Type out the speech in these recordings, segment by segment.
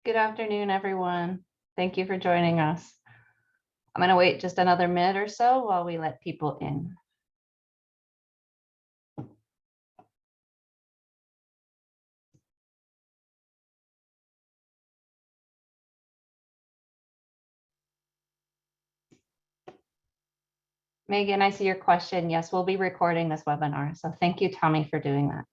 Good afternoon, everyone. Thank you for joining us. I'm going to wait just another minute or so while we let people in. Megan, I see your question. Yes, we'll be recording this webinar. So thank you, Tommy, for doing that.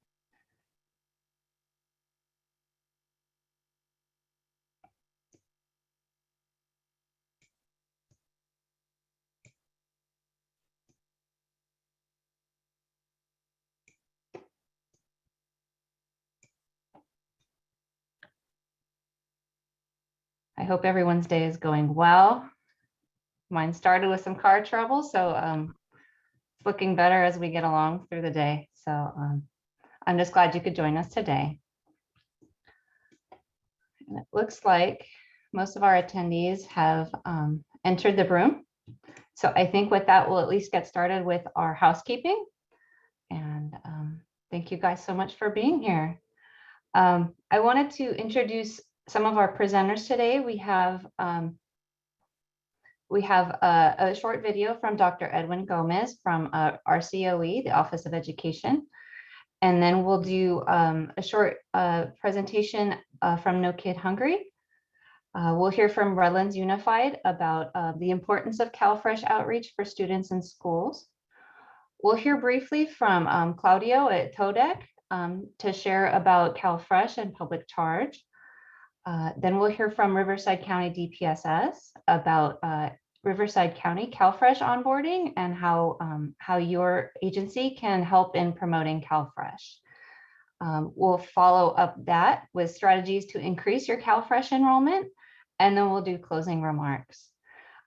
I hope everyone's day is going well. Mine started with some car trouble, so it's looking better as we get along through the day. So I'm just glad you could join us today. And it looks like most of our attendees have entered the room. So I think with that, we'll at least get started with our housekeeping. And thank you guys so much for being here. I wanted to introduce some of our presenters today. We have a short video from Dr. Edwin Gomez from RCOE, the Office of Education. And then we'll do a short presentation from No Kid Hungry. We'll hear from Redlands Unified about the importance of CalFresh outreach for students in schools. We'll hear briefly from Claudio at TODEC to share about CalFresh and public charge. Then we'll hear from Riverside County DPSS about Riverside County CalFresh onboarding and how your agency can help in promoting CalFresh. We'll follow up that with strategies to increase your CalFresh enrollment, and then we'll do closing remarks.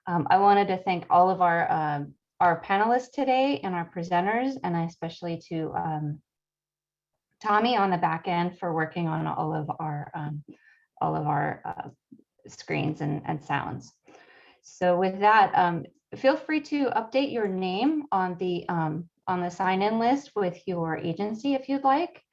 I wanted to thank all of our panelists today and our presenters, and especially to Tommy on the back end for working on all of our screens and sounds. So with that, feel free to update your name on the sign-in list with your agency if you'd like.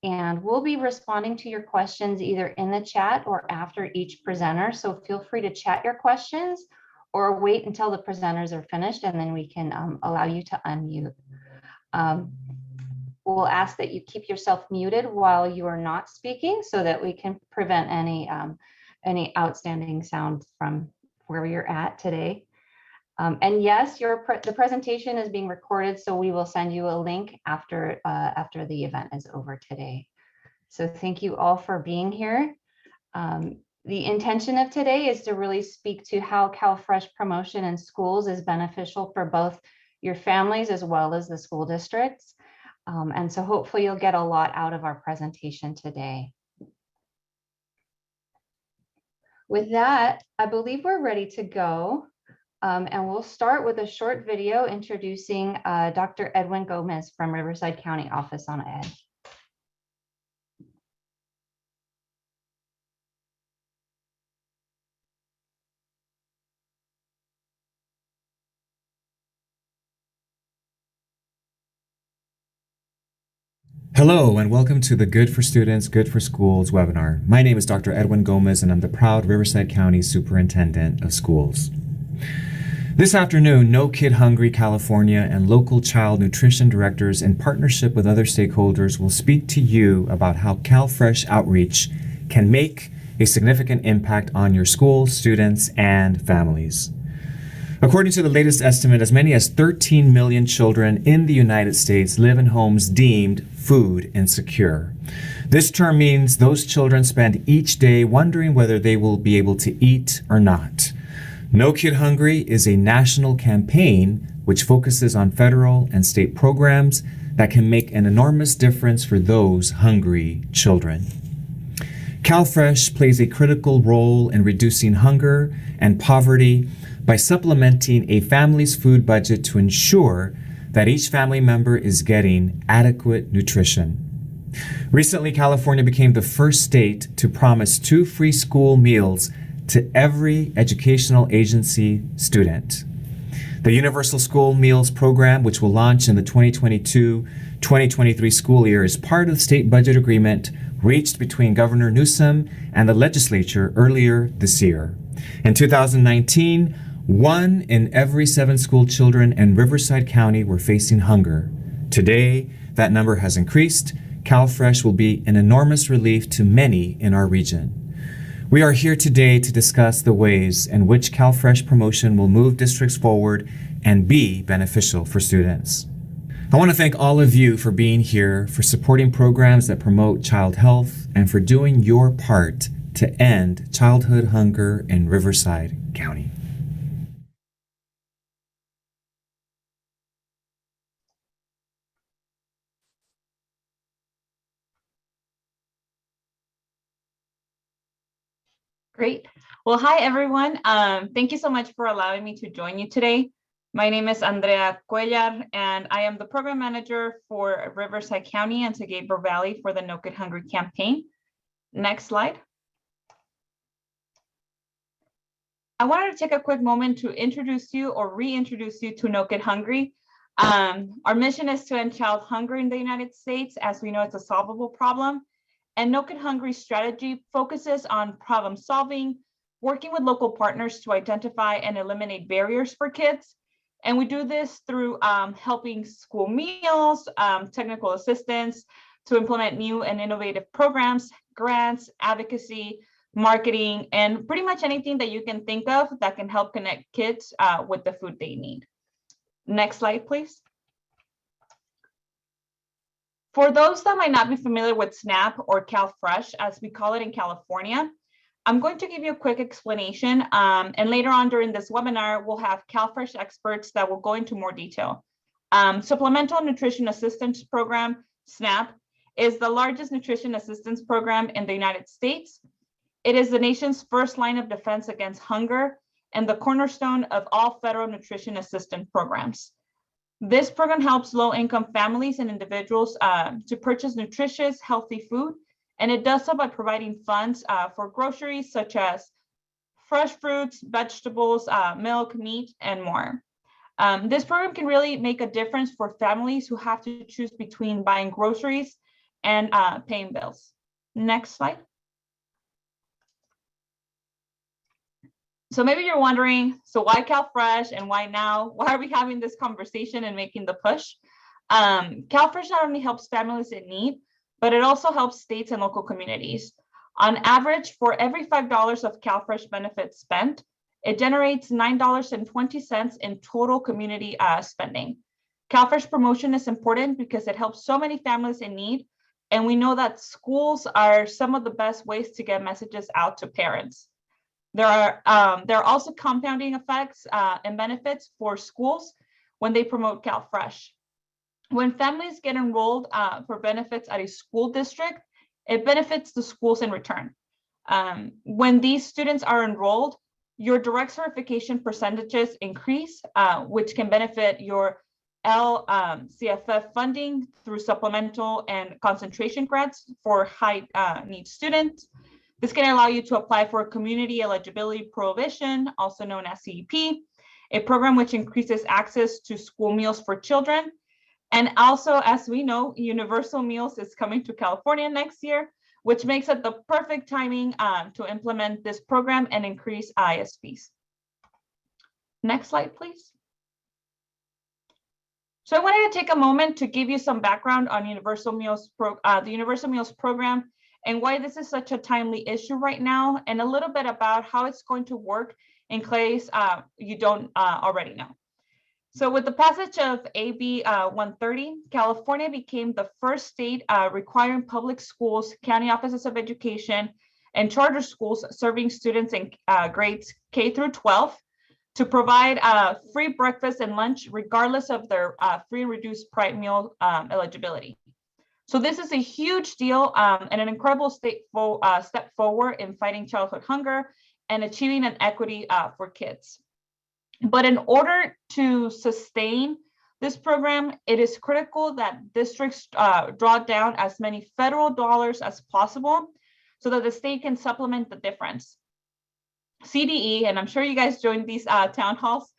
And we'll be responding to your questions either in the chat or after each presenter. So feel free to chat your questions or wait until the presenters are finished, and then we can allow you to unmute. We'll ask that you keep yourself muted while you are not speaking so that we can prevent any outstanding sound from where you're at today. And yes, the presentation is being recorded, so we will send you a link after the event is over today. So thank you all for being here. The intention of today is to really speak to how CalFresh promotion in schools is beneficial for both your families as well as the school districts. And so hopefully you'll get a lot out of our presentation today. With that, I believe we're ready to go. And we'll start with a short video introducing Dr. Edwin Gomez from Riverside County Office on Ed. Hello and welcome to the Good for Students, Good for Schools webinar. My name is Dr. Edwin Gomez and I'm the proud Riverside County Superintendent of Schools. This afternoon, No Kid Hungry California and local child nutrition directors in partnership with other stakeholders will speak to you about how CalFresh outreach can make a significant impact on your schools, students, and families. According to the latest estimate, as many as 13 million children in the United States live in homes deemed food insecure. This term means those children spend each day wondering whether they will be able to eat or not. No Kid Hungry is a national campaign which focuses on federal and state programs that can make an enormous difference for those hungry children. CalFresh plays a critical role in reducing hunger and poverty by supplementing a family's food budget to ensure that each family member is getting adequate nutrition. Recently, California became the first state to promise 2 free school meals to every educational agency student. The Universal School Meals Program, which will launch in the 2022-2023 school year, is part of the state budget agreement reached between Governor Newsom and the legislature earlier this year. In 2019, 1 in every 7 school children in Riverside County were facing hunger. Today, that number has increased. CalFresh will be an enormous relief to many in our region. We are here today to discuss the ways in which CalFresh promotion will move districts forward and be beneficial for students. I want to thank all of you for being here, for supporting programs that promote child health, and for doing your part to end childhood hunger in Riverside County. Great. Well, hi, everyone. Thank you so much for allowing me to join you today. My name is Andrea Cuellar, and I am the program manager for Riverside County and Joubert Valley for the No Kid Hungry campaign. Next slide. I wanted to take a quick moment to introduce you or reintroduce you to No Kid Hungry. Our mission is to end child hunger in the United States, as we know it's a solvable problem. And No Kid Hungry strategy focuses on problem solving, working with local partners to identify and eliminate barriers for kids. And we do this through helping school meals, technical assistance to implement new and innovative programs, grants, advocacy, marketing, and pretty much anything that you can think of that can help connect kids with the food they need. Next slide, please. For those that might not be familiar with SNAP or CalFresh, as we call it in California, I'm going to give you a quick explanation. And later on during this webinar, we'll have CalFresh experts that will go into more detail. Supplemental Nutrition Assistance Program, SNAP, is the largest nutrition assistance program in the United States. It is the nation's first line of defense against hunger and the cornerstone of all federal nutrition assistance programs. This program helps low-income families and individuals to purchase nutritious, healthy food, and it does so by providing funds for groceries such as fresh fruits, vegetables, milk, meat, and more. This program can really make a difference for families who have to choose between buying groceries and paying bills. Next slide. So maybe you're wondering, so why CalFresh and why now? Why are we having this conversation and making the push? CalFresh not only helps families in need, but it also helps states and local communities. On average, for every $5 of CalFresh benefits spent, it generates $9.20 in total community spending. CalFresh promotion is important because it helps so many families in need, and we know that schools are some of the best ways to get messages out to parents. There are also compounding effects and benefits for schools when they promote CalFresh. When families get enrolled for benefits at a school district, it benefits the schools in return. When these students are enrolled, your direct certification percentages increase, which can benefit your LCFF funding through supplemental and concentration grants for high need students. This can allow you to apply for a community eligibility prohibition, also known as CEP, a program which increases access to school meals for children. And also, as we know, Universal Meals is coming to California next year, which makes it the perfect timing to implement this program and increase ISPs. Next slide, please. So I wanted to take a moment to give you some background on Universal Meals the Universal Meals program and why this is such a timely issue right now, and a little bit about how it's going to work in case you don't already know. So with the passage of AB 130, California became the first state requiring public schools, county offices of education, and charter schools serving students in grades K through 12 to provide free breakfast and lunch regardless of their free and reduced price meal eligibility. So this is a huge deal and an incredible step forward in fighting childhood hunger and achieving an equity for kids. But in order to sustain this program, it is critical that districts draw down as many federal dollars as possible so that the state can supplement the difference. CDE, and I'm sure you guys joined these town halls,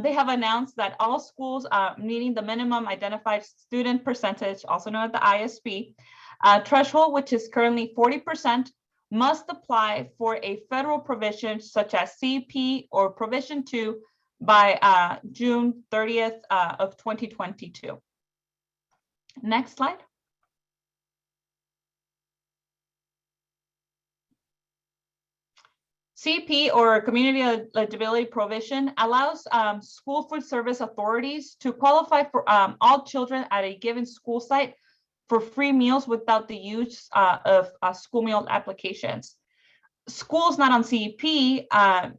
they have announced that all schools meeting the minimum identified student percentage, also known as the ISP, Threshold, which is currently 40%, must apply for a federal provision such as CP or Provision 2 by June 30th of 2022. Next slide. CP or Community Eligibility Provision allows school food service authorities to qualify for all children at a given school site for free meals without the use of school meal applications. Schools not on CEP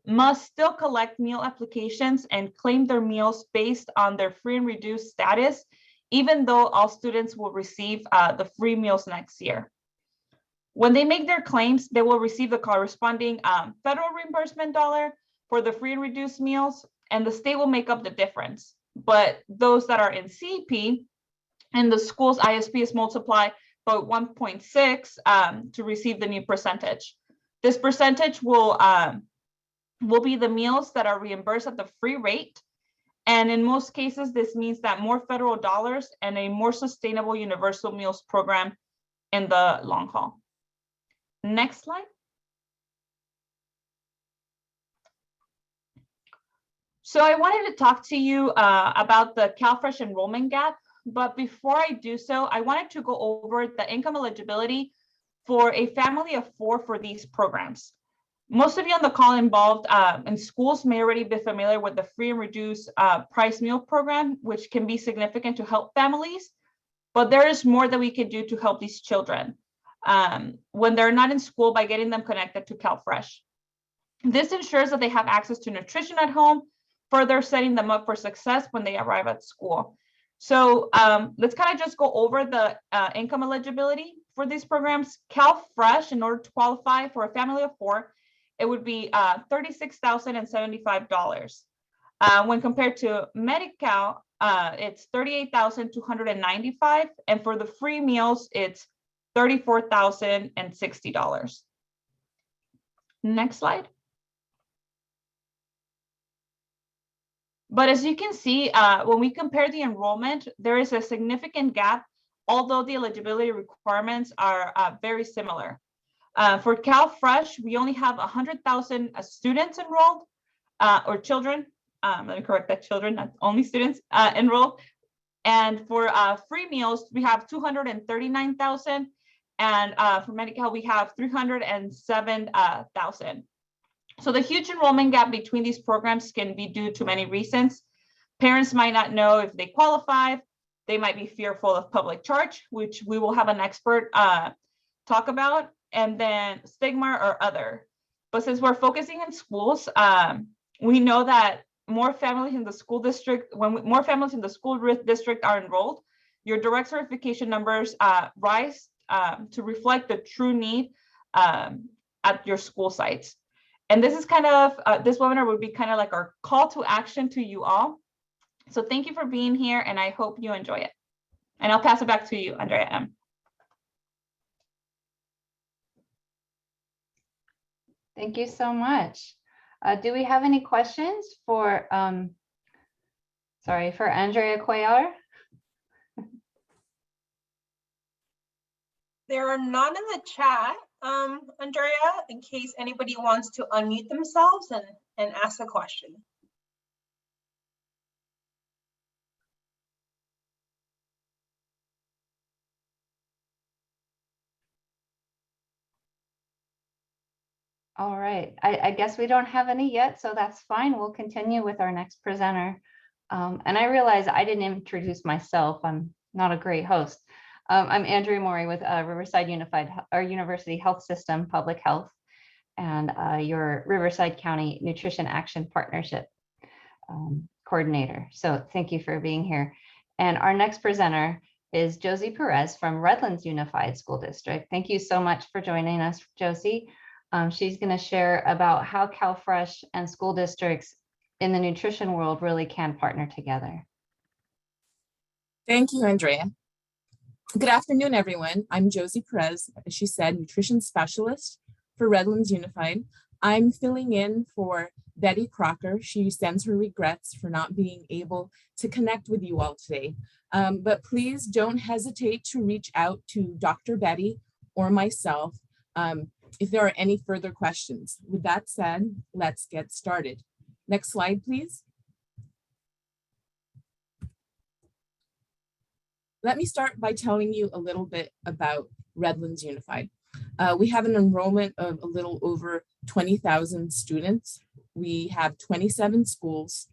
must still collect meal applications and claim their meals based on their free and reduced status, even though all students will receive the free meals next year. When they make their claims, they will receive the corresponding federal reimbursement dollar for the free and reduced meals, and the state will make up the difference. But those that are in CEP and the school's ISP is multiplied by 1.6 to receive the new percentage. This percentage will be the meals that are reimbursed at the free rate. And in most cases, this means that more federal dollars and a more sustainable universal meals program in the long haul. Next slide. So I wanted to talk to you about the CalFresh enrollment gap, but before I do so, I wanted to go over the income eligibility for a family of 4 for these programs. Most of you on the call involved in schools may already be familiar with the free and reduced price meal program, which can be significant to help families, but there is more that we can do to help these children when they're not in school by getting them connected to CalFresh. This ensures that they have access to nutrition at home, further setting them up for success when they arrive at school. So let's kind of just go over the income eligibility for these programs. CalFresh, in order to qualify for a family of 4, it would be $36,075. When compared to Medi-Cal, it's $38,295, and for the free meals, it's $34,060. Next slide. But as you can see, when we compare the enrollment, there is a significant gap, although the eligibility requirements are very similar. For CalFresh, we only have 100,000 students enrolled, or children. Let me correct that, children, not only students enrolled. And for free meals, we have 239,000. And for Medi-Cal, we have 307,000. So the huge enrollment gap between these programs can be due to many reasons. Parents might not know if they qualify. They might be fearful of public charge, which we will have an expert talk about, and then stigma or other. But since we're focusing in schools, we know that more families in the school district, more families in the school district are enrolled, your direct certification numbers rise to reflect the true need at your school sites. And this is kind of, this webinar would be kind of like our call to action to you all. So thank you for being here, and I hope you enjoy it. And I'll pass it back to you, Andrea M. Thank you so much. Do we have any questions for, for Andrea Cuellar? There are none in the chat, Andrea, in case anybody wants to unmute themselves and ask a question. All right, I guess we don't have any yet, so that's fine. We'll continue with our next presenter. And I realize I didn't introduce myself. I'm not a great host. I'm Andrea Mori with Riverside Unified or University Health System Public Health and your Riverside County Nutrition Action Partnership coordinator. So thank you for being here. And our next presenter is Josie Perez from Redlands Unified School District. Thank you so much for joining us, Josie. She's going to share about how CalFresh and school districts in the nutrition world really can partner together. Thank you, Andrea. Good afternoon, everyone. I'm Josie Perez, as she said, nutrition specialist for Redlands Unified. I'm filling in for Betty Crocker. She sends her regrets for not being able to connect with you all today. But please don't hesitate to reach out to Dr. Betty or myself if there are any further questions. With that said, let's get started. Next slide, please. Let me start by telling you a little bit about Redlands Unified. We have an enrollment of a little over 20,000 students. We have 27 schools,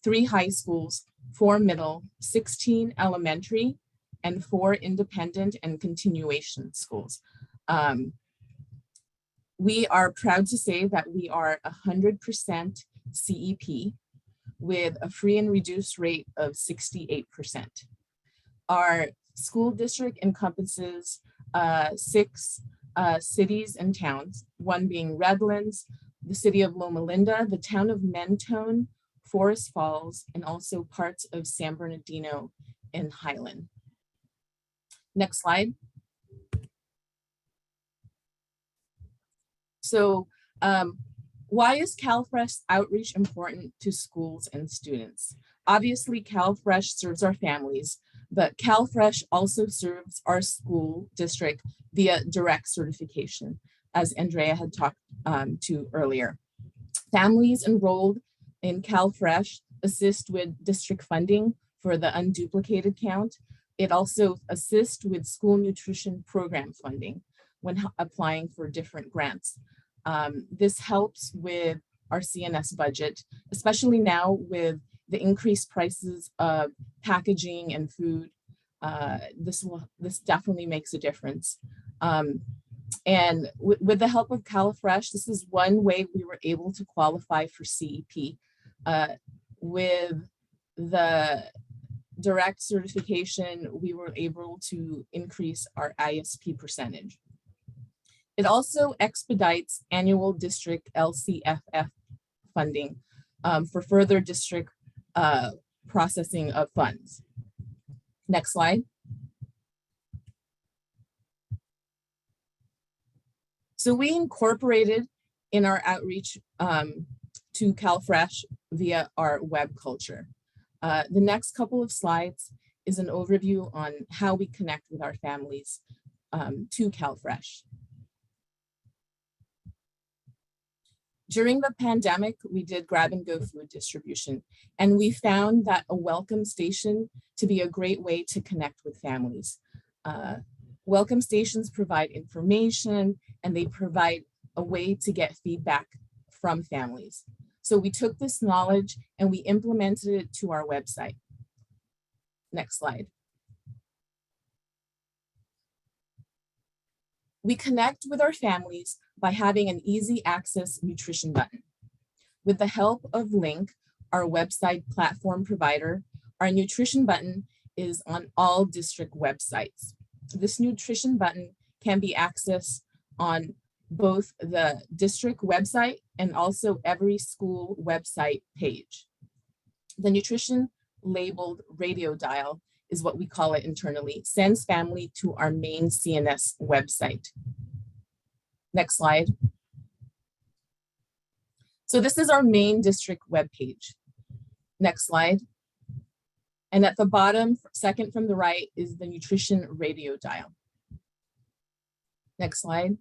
3 high schools, 4 middle, 16 elementary, and 4 independent and continuation schools. We are proud to say that we are 100% CEP with a free and reduced rate of 68%. Our school district encompasses 6 cities and towns, one being Redlands, the city of Loma Linda, the town of Mentone, Forest Falls, and also parts of San Bernardino and Highland. Next slide. So why is CalFresh outreach important to schools and students? Obviously, CalFresh serves our families, but CalFresh also serves our school district via direct certification, as Andrea had talked to earlier. Families enrolled in CalFresh assist with district funding for the unduplicated count. It also assists with school nutrition program funding when applying for different grants. This helps with our CNS budget, especially now with the increased prices of packaging and food. This definitely makes a difference. And with the help of CalFresh, this is one way we were able to qualify for CEP. With the direct certification, we were able to increase our ISP percentage. It also expedites annual district LCFF funding for further district processing of funds. Next slide. So we incorporated in our outreach to CalFresh via our web culture. The next couple of slides is an overview on how we connect with our families to CalFresh. During the pandemic, we did grab and go food distribution, and we found that a welcome station to be a great way to connect with families. Welcome stations provide information and they provide a way to get feedback from families. So we took this knowledge and we implemented it to our website. Next slide. We connect with our families by having an easy access nutrition button. With the help of Link, our website platform provider, our nutrition button is on all district websites. This nutrition button can be accessed on both the district website and also every school website page. The nutrition labeled radio dial is what we call it internally, sends family to our main CNS website. Next slide. So this is our main district webpage. Next slide. And at the bottom, second from the right, is the nutrition radio dial. Next slide.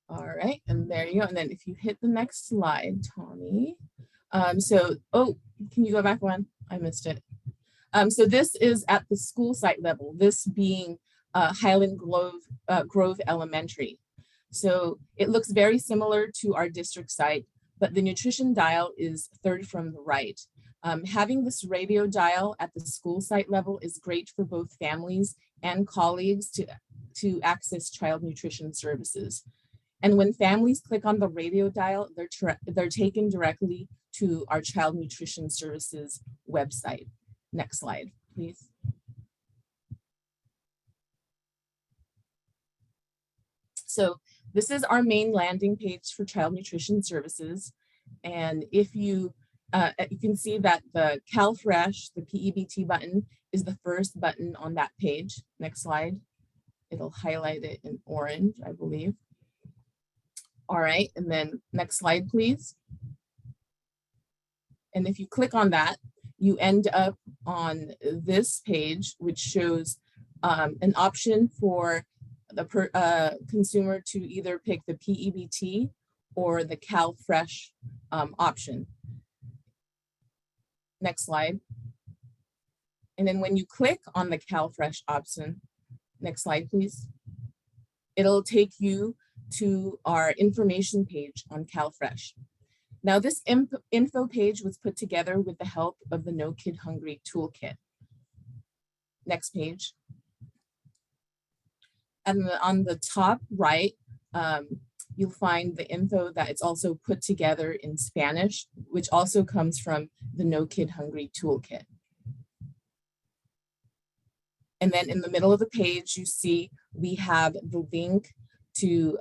All right, and there you go. And then if you hit the next slide, Tommy. Oh, can you go back one? I missed it. So this is at the school site level, this being Highland Grove Elementary. So it looks very similar to our district site, but the nutrition dial is third from the right. Having this radio dial at the school site level is great for both families and colleagues to access child nutrition services. And when families click on the radio dial, they're taken directly to our child nutrition services website. Next slide, please. So this is our main landing page for child nutrition services. And if you can see that the CalFresh, the PEBT button, is the first button on that page. Next slide. It'll highlight it in orange, I believe. All right, and then next slide, please. And if you click on that, you end up on this page, which shows an option for the consumer to either pick the PEBT or the CalFresh option. Next slide. And then when you click on the CalFresh option, next slide, please. It'll take you to our information page on CalFresh. Now this info page was put together with the help of the No Kid Hungry toolkit. Next page. And on the top right, you'll find the info that it's also put together in Spanish, which also comes from the No Kid Hungry toolkit. And then in the middle of the page, you see we have the link to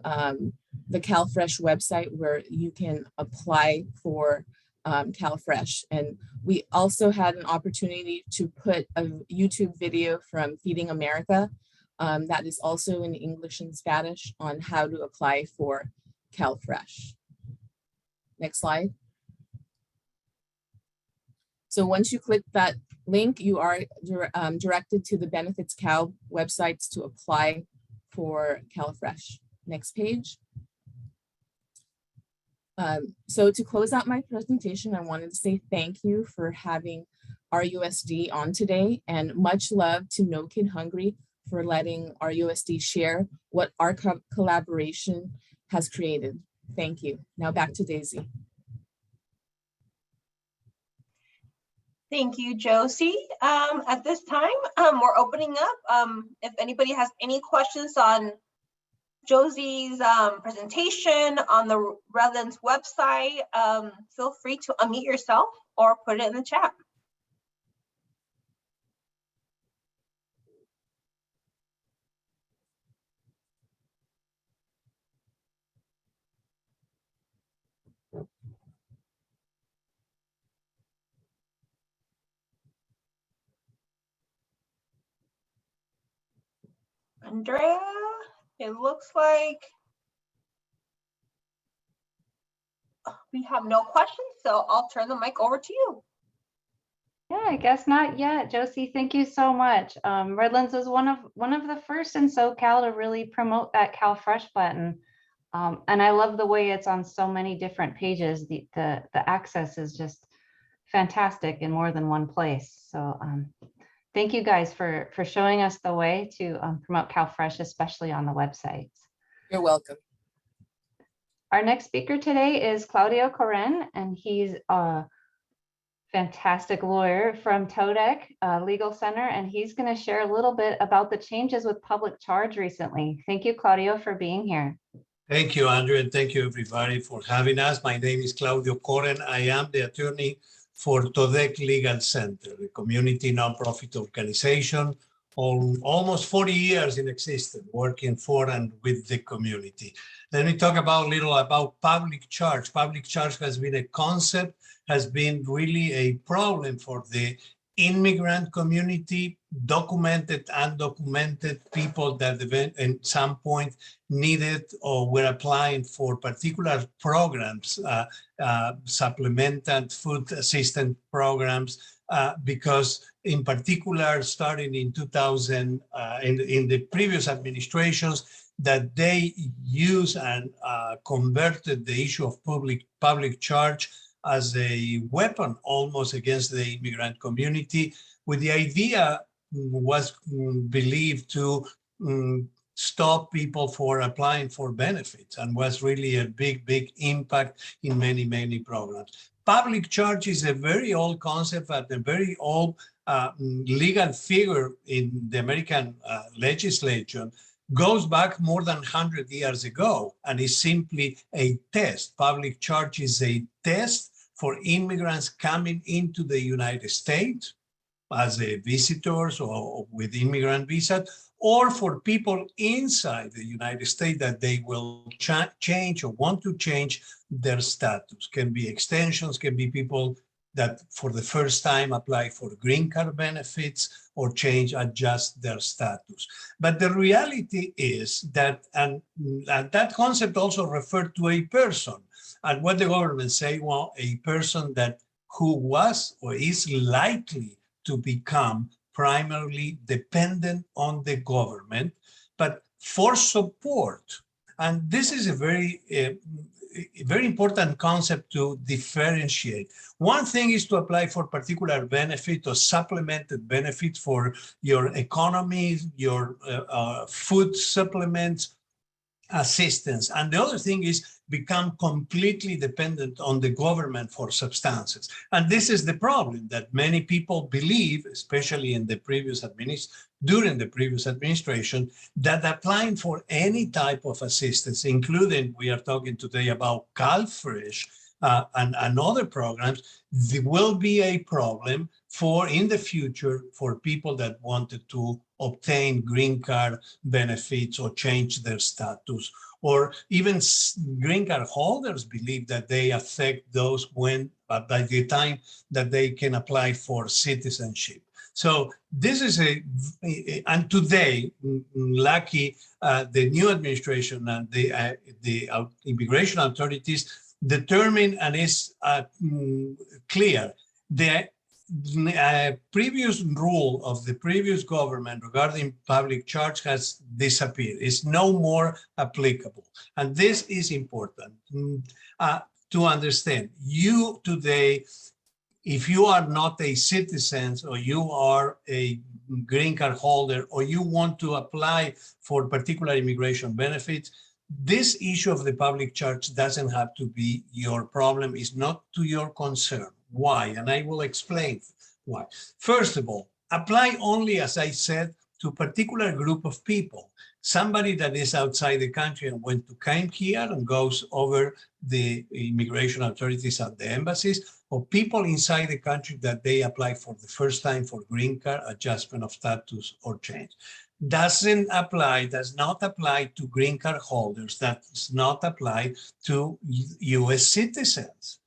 the CalFresh website where you can apply for CalFresh. And we also had an opportunity to put a YouTube video from Feeding America that is also in English and Spanish on how to apply for CalFresh. Next slide. So once you click that link, you are directed to the Benefits Cal websites to apply for CalFresh. Next page. So to close out my presentation, I wanted to say thank you for having RUSD on today, and much love to No Kid Hungry for letting RUSD share what our collaboration has created. Thank you. Now back to Daisy. Thank you, Josie. At this time, we're opening up. If anybody has any questions on Josie's presentation on the Redlands website, feel free to unmute yourself or put it in the chat. Andrea, it looks like we have no questions, so I'll turn the mic over to you. Yeah, I guess not yet. Josie, thank you so much. Redlands was one of the first in SoCal to really promote that CalFresh button. And I love the way it's on so many different pages. The access is just fantastic in more than one place. So thank you guys for showing us the way to promote CalFresh, especially on the websites. You're welcome. Our next speaker today is Claudio Koren, and he's a fantastic lawyer from TODEC Legal Center, and he's going to share a little bit about the changes with public charge recently. Thank you, Claudio, for being here. Thank you, Andrea, and thank you, everybody, for having us. My name is Claudio Koren. I am the attorney for TODEC Legal Center, a community nonprofit organization, almost 40 years in existence, working for and with the community. Let me talk a little about public charge. Public charge has been a concept, has been really a problem for the immigrant community, documented, undocumented people that at some point needed or were applying for particular programs, supplemental food assistance programs, because in particular, starting in 2000, in the previous administrations, that they used and converted the issue of public charge as a weapon almost against the immigrant community, with the idea was believed to stop people for applying for benefits, and was really a big impact in many programs. Public charge is a very old concept and a very old legal figure in the American legislation. Goes back more than 100 years ago, and is simply a test. Public charge is a test for immigrants coming into the United States as a visitors or with immigrant visa, or for people inside the United States that they will change or want to change their status. Can be extensions, can be people that for the first time apply for green card benefits or adjust their status. But the reality is that, and that concept also referred to a person. And what the government say, well, a person who was or is likely to become primarily dependent on the government, but for support. And this is a very important concept to differentiate. One thing is to apply for particular benefit or supplemented benefit for your economy, your food supplements, assistance. And the other thing is become completely dependent on the government for substances. And this is the problem that many people believe, especially in the during the previous administration, that applying for any type of assistance, including, we are talking today about CalFresh and other programs, there will be a problem in the future for people that wanted to obtain green card benefits or change their status, or even green card holders believe that they affect those by the time that they can apply for citizenship. So this is and today, lucky, the new administration and the immigration authorities determine and is clear. The previous rule of the previous government regarding public charge has disappeared. It's no more applicable. And this is important to understand. You today, if you are not a citizen or you are a green card holder or you want to apply for particular immigration benefits, this issue of the public charge doesn't have to be your problem. It's not to your concern. Why? And I will explain why. First of all, apply only, as I said, to a particular group of people. Somebody that is outside the country and came here and goes over the immigration authorities at the embassies, or people inside the country that they apply for the first time for green card, adjustment of status, or change. Does not apply to green card holders. Does not apply to US citizens.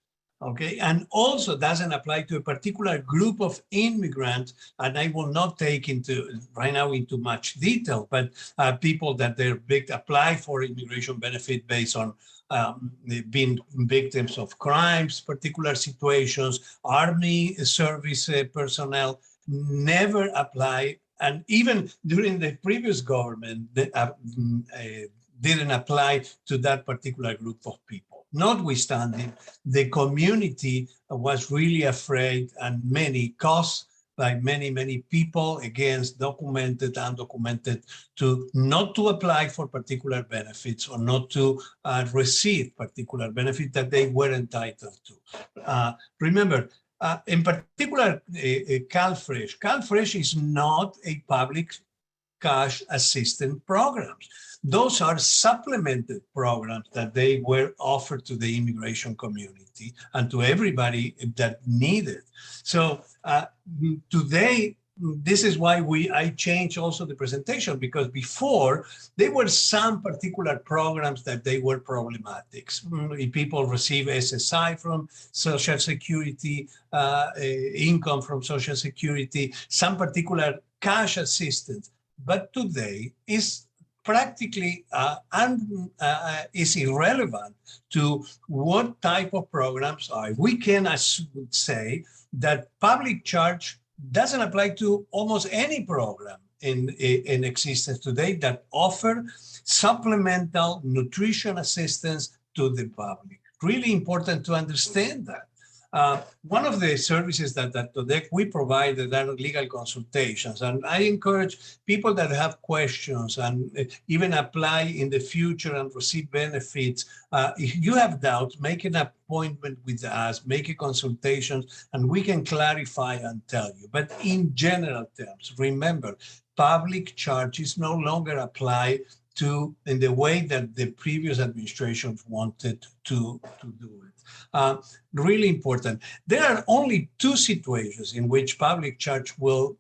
Okay, and also doesn't apply to a particular group of immigrants, and I will not take right now into much detail, but people that apply for immigration benefit based on being victims of crimes, particular situations, army service personnel, never apply, and even during the previous government, didn't apply to that particular group of people. Notwithstanding, the community was really afraid, and caused by many people against documented, undocumented, not to apply for particular benefits or not to receive particular benefit that they were entitled to. Remember, in particular, CalFresh. CalFresh is not a public cash assistance programs. Those are supplemented programs that they were offered to the immigration community and to everybody that needed. So today, this is why I changed also the presentation, because before there were some particular programs that they were problematic. People receive SSI from Social Security, income from Social Security, some particular cash assistance. But today is practically is irrelevant to what type of programs are. We can say that public charge doesn't apply to almost any program in existence today that offer supplemental nutrition assistance to the public. Really important to understand that. One of the services that we provide are legal consultations, and I encourage people that have questions and even apply in the future and receive benefits. If you have doubts, make an appointment with us, make a consultation, and we can clarify and tell you. But in general terms, remember, public charges no longer apply in the way that the previous administrations wanted to do it. Really important. There are only two situations in which public charge will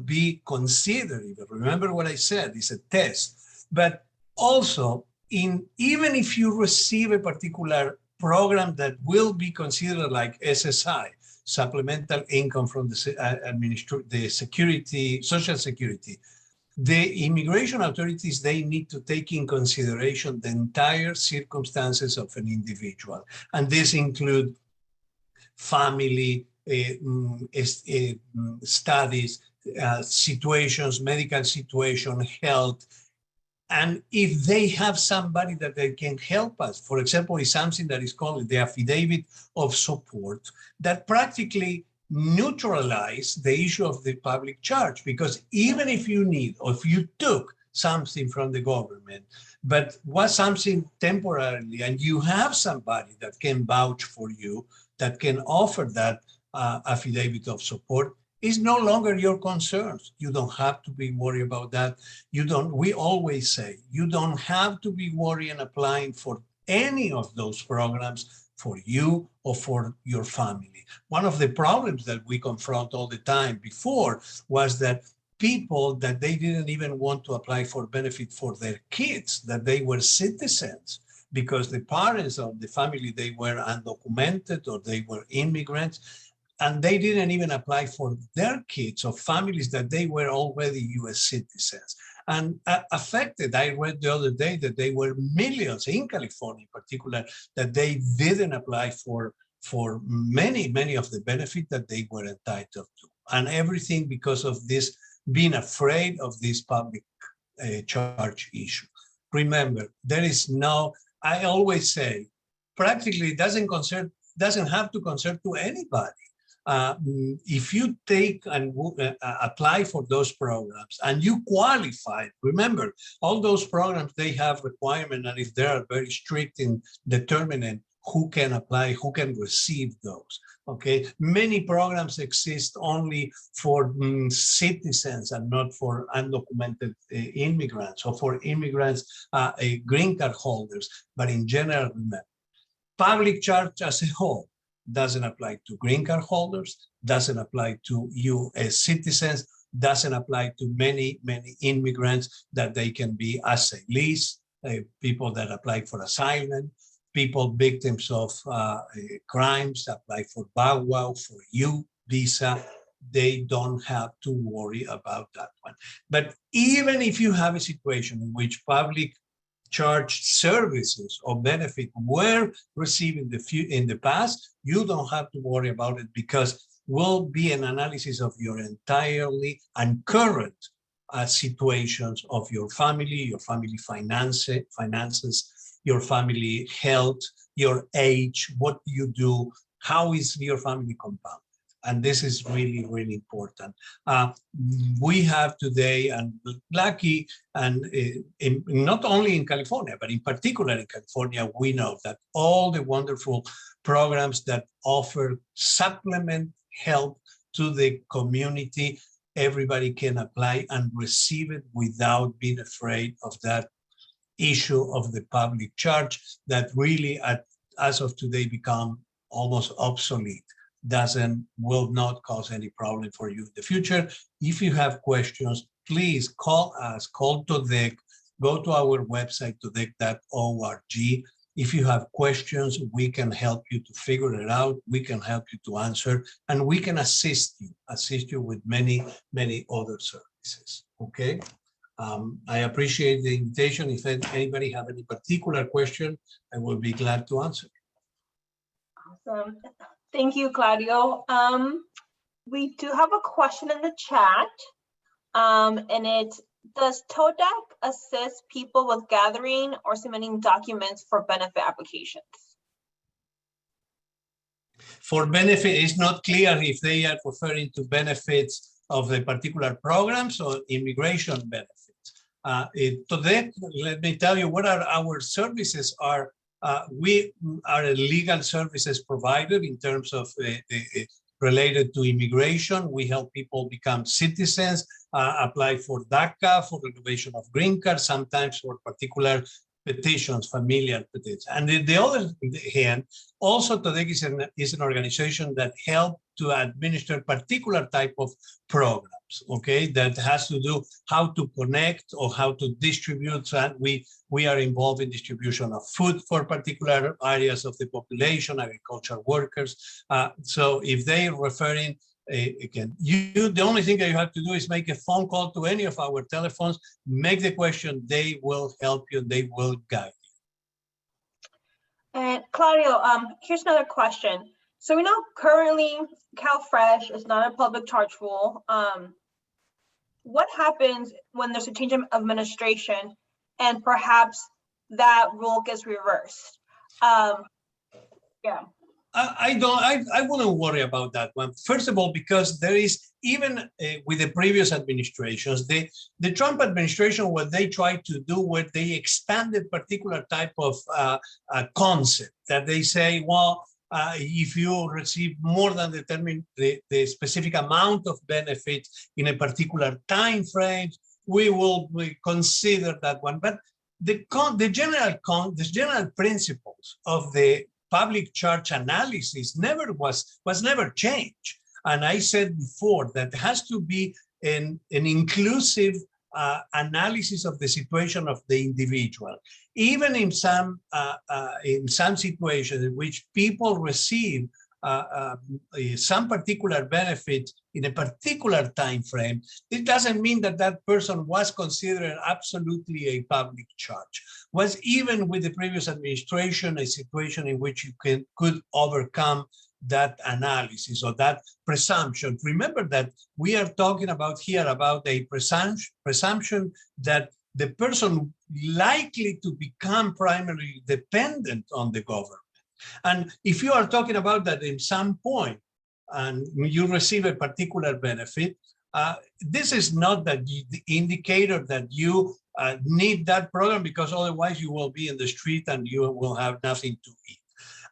be considered. Remember what I said, it's a test. But also, even if you receive a particular program that will be considered like SSI, supplemental income from the security, social security. The immigration authorities, they need to take in consideration the entire circumstances of an individual. And this include family, studies, situations, medical situation, health. And if they have somebody that they can help us, for example, is something that is called the affidavit of support that practically neutralize the issue of the public charge, because even if you need, or if you took something from the government, but was something temporarily, and you have somebody that can vouch for you, that can offer that affidavit of support, is no longer your concerns. You don't have to be worried about that. We always say, you don't have to be worried and applying for any of those programs for you or for your family. One of the problems that we confront all the time before was that people that they didn't even want to apply for benefit for their kids, that they were citizens, because the parents of the family, they were undocumented or they were immigrants, and they didn't even apply for their kids or families that they were already US citizens. And affected, I read the other day that they were millions in California in particular, that they didn't apply for many of the benefits that they were entitled to. And everything because of this, being afraid of this public charge issue. Remember, there is no, I always say, practically doesn't have to concern to anybody. If you take and apply for those programs and you qualify, remember, all those programs, they have requirements, and if they are very strict in determining who can apply, who can receive those, okay? Many programs exist only for citizens and not for undocumented immigrants, or for immigrants, green card holders. But in general, remember, public charge as a whole doesn't apply to green card holders, doesn't apply to US citizens, doesn't apply to many immigrants that they can be asylees, people that apply for asylum, people victims of crimes, apply for VAWA, for U visa. They don't have to worry about that one. But even if you have a situation in which public charge services or benefit were received in the past, you don't have to worry about it, because will be an analysis of your entirely and current situations of your family finances, your family health, your age, what you do, how is your family compounded. And this is really, really important. We have today, and lucky, and not only in California, but in particular in California, we know that all the wonderful programs that offer supplement help to the community, everybody can apply and receive it without being afraid of that issue of the public charge that really, as of today, become almost obsolete. Will not cause any problem for you in the future. If you have questions, please call us, call TODEC, go to our website, todec.org. If you have questions, we can help you to figure it out. We can help you to answer, and we can assist you with many other services, okay? I appreciate the invitation. If anybody have any particular question, I will be glad to answer. Awesome. Thank you, Claudio. We do have a question in the chat, and it's, does TODEC assist people with gathering or submitting documents for benefit applications? For benefit, it's not clear if they are referring to benefits of the particular programs or immigration benefits. TODEC, let me tell you what our services are. We are a legal services provider in terms of related to immigration. We help people become citizens, apply for DACA, for renovation of green card, sometimes for particular petitions, familiar petitions. And the other hand, also TODEC is an organization that helps to administer particular type of programs, okay, that has to do how to connect or how to distribute. And we are involved in distribution of food for particular areas of the population, agricultural workers. So if they're referring, again, the only thing that you have to do is make a phone call to any of our telephones, make the question, they will help you, they will guide you. And Claudio, here's another question. So we know currently CalFresh is not a public charge rule. What happens when there's a change of administration and perhaps that rule gets reversed? Yeah. I wouldn't worry about that one. First of all, because there is, even with the previous administrations, the Trump administration, what they tried to do, where they expanded particular type of concept that they say, well, if you receive more than the specific amount of benefits in a particular time frame, we will consider that one. But the general principles of the public charge analysis was never changed. And I said before that has to be an inclusive analysis of the situation of the individual. Even in some situations in which people receive some particular benefit in a particular time frame, it doesn't mean that that person was considered absolutely a public charge. Was even with the previous administration a situation in which you could overcome that analysis or that presumption. Remember that we are talking about here about a presumption that the person likely to become primarily dependent on the government. And if you are talking about that in some point and you receive a particular benefit, this is not the indicator that you need that program, because otherwise you will be in the street and you will have nothing to eat.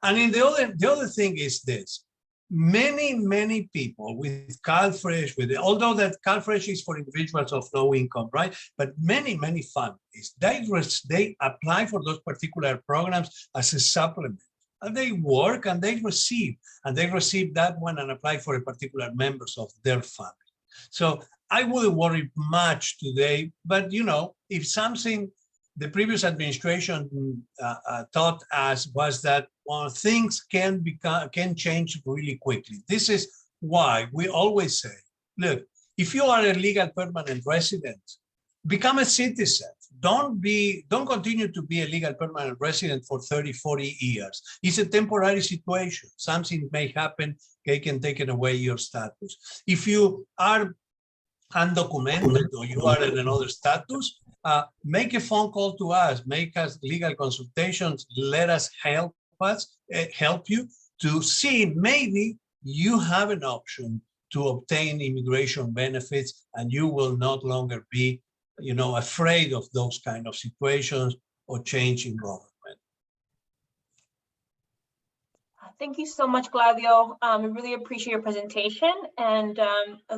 And in the other thing is this: many people with CalFresh, although that CalFresh is for individuals of low income, right? But many families, they apply for those particular programs as a supplement. And they work and they receive that one and apply for a particular members of their family. So I wouldn't worry much today, but you know, if something the previous administration taught us was that things can change really quickly. This is why we always say, look, if you are a legal permanent resident, become a citizen. Don't continue to be a legal permanent resident for 30, 40 years. It's a temporary situation. Something may happen, they can take away your status. If you are undocumented or you are in another status, make a phone call to us, make us legal consultations, let us help you to see maybe you have an option to obtain immigration benefits and you will not longer be afraid of those kind of situations or change in government. Thank you so much, Claudio. I really appreciate your presentation. And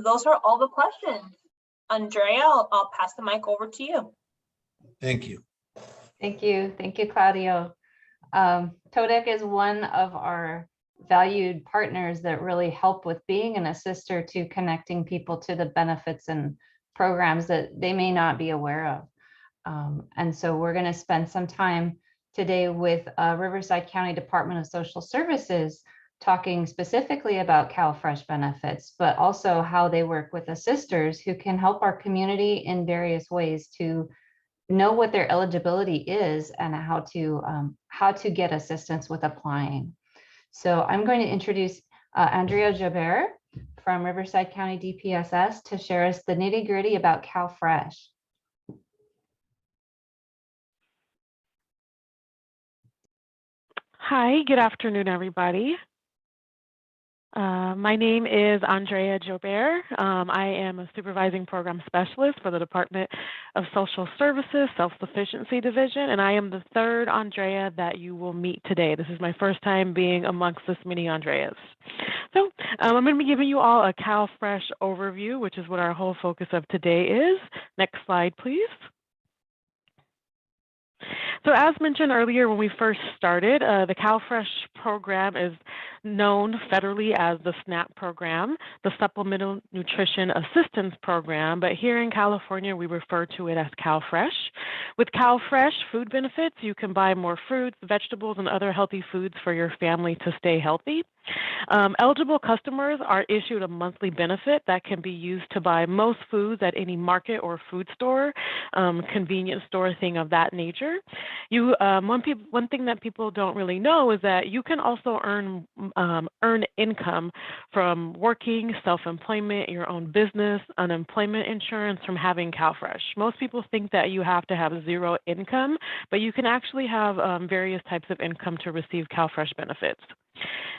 those are all the questions. Andrea, I'll pass the mic over to you. Thank you. Thank you, Claudio. TODEC is one of our valued partners that really help with being an assister to connecting people to the benefits and programs that they may not be aware of. And so we're going to spend some time today with Riverside County Department of Social Services talking specifically about CalFresh benefits, but also how they work with assisters who can help our community in various ways to know what their eligibility is and how to get assistance with applying. So I'm going to introduce Andrea Joubert from Riverside County DPSS to share us the nitty-gritty about CalFresh. Hi, good afternoon, everybody. My name is Andrea Joubert. I am a supervising program specialist for the Department of Social Services Self-Sufficiency Division, and I am the third Andrea that you will meet today. This is my first time being amongst this many Andreas. So I'm going to be giving you all a CalFresh overview, which is what our whole focus of today is. Next slide, please. So as mentioned earlier, when we first started, the CalFresh program is known federally as the SNAP program, the Supplemental Nutrition Assistance Program, but here in California, we refer to it as CalFresh. With CalFresh food benefits, you can buy more fruits, vegetables, and other healthy foods for your family to stay healthy. Eligible customers are issued a monthly benefit that can be used to buy most foods at any market or food store, convenience store, thing of that nature. One thing that people don't really know is that you can also earn income from working, self-employment, your own business, unemployment insurance from having CalFresh. Most people think that you have to have zero income, but you can actually have various types of income to receive CalFresh benefits.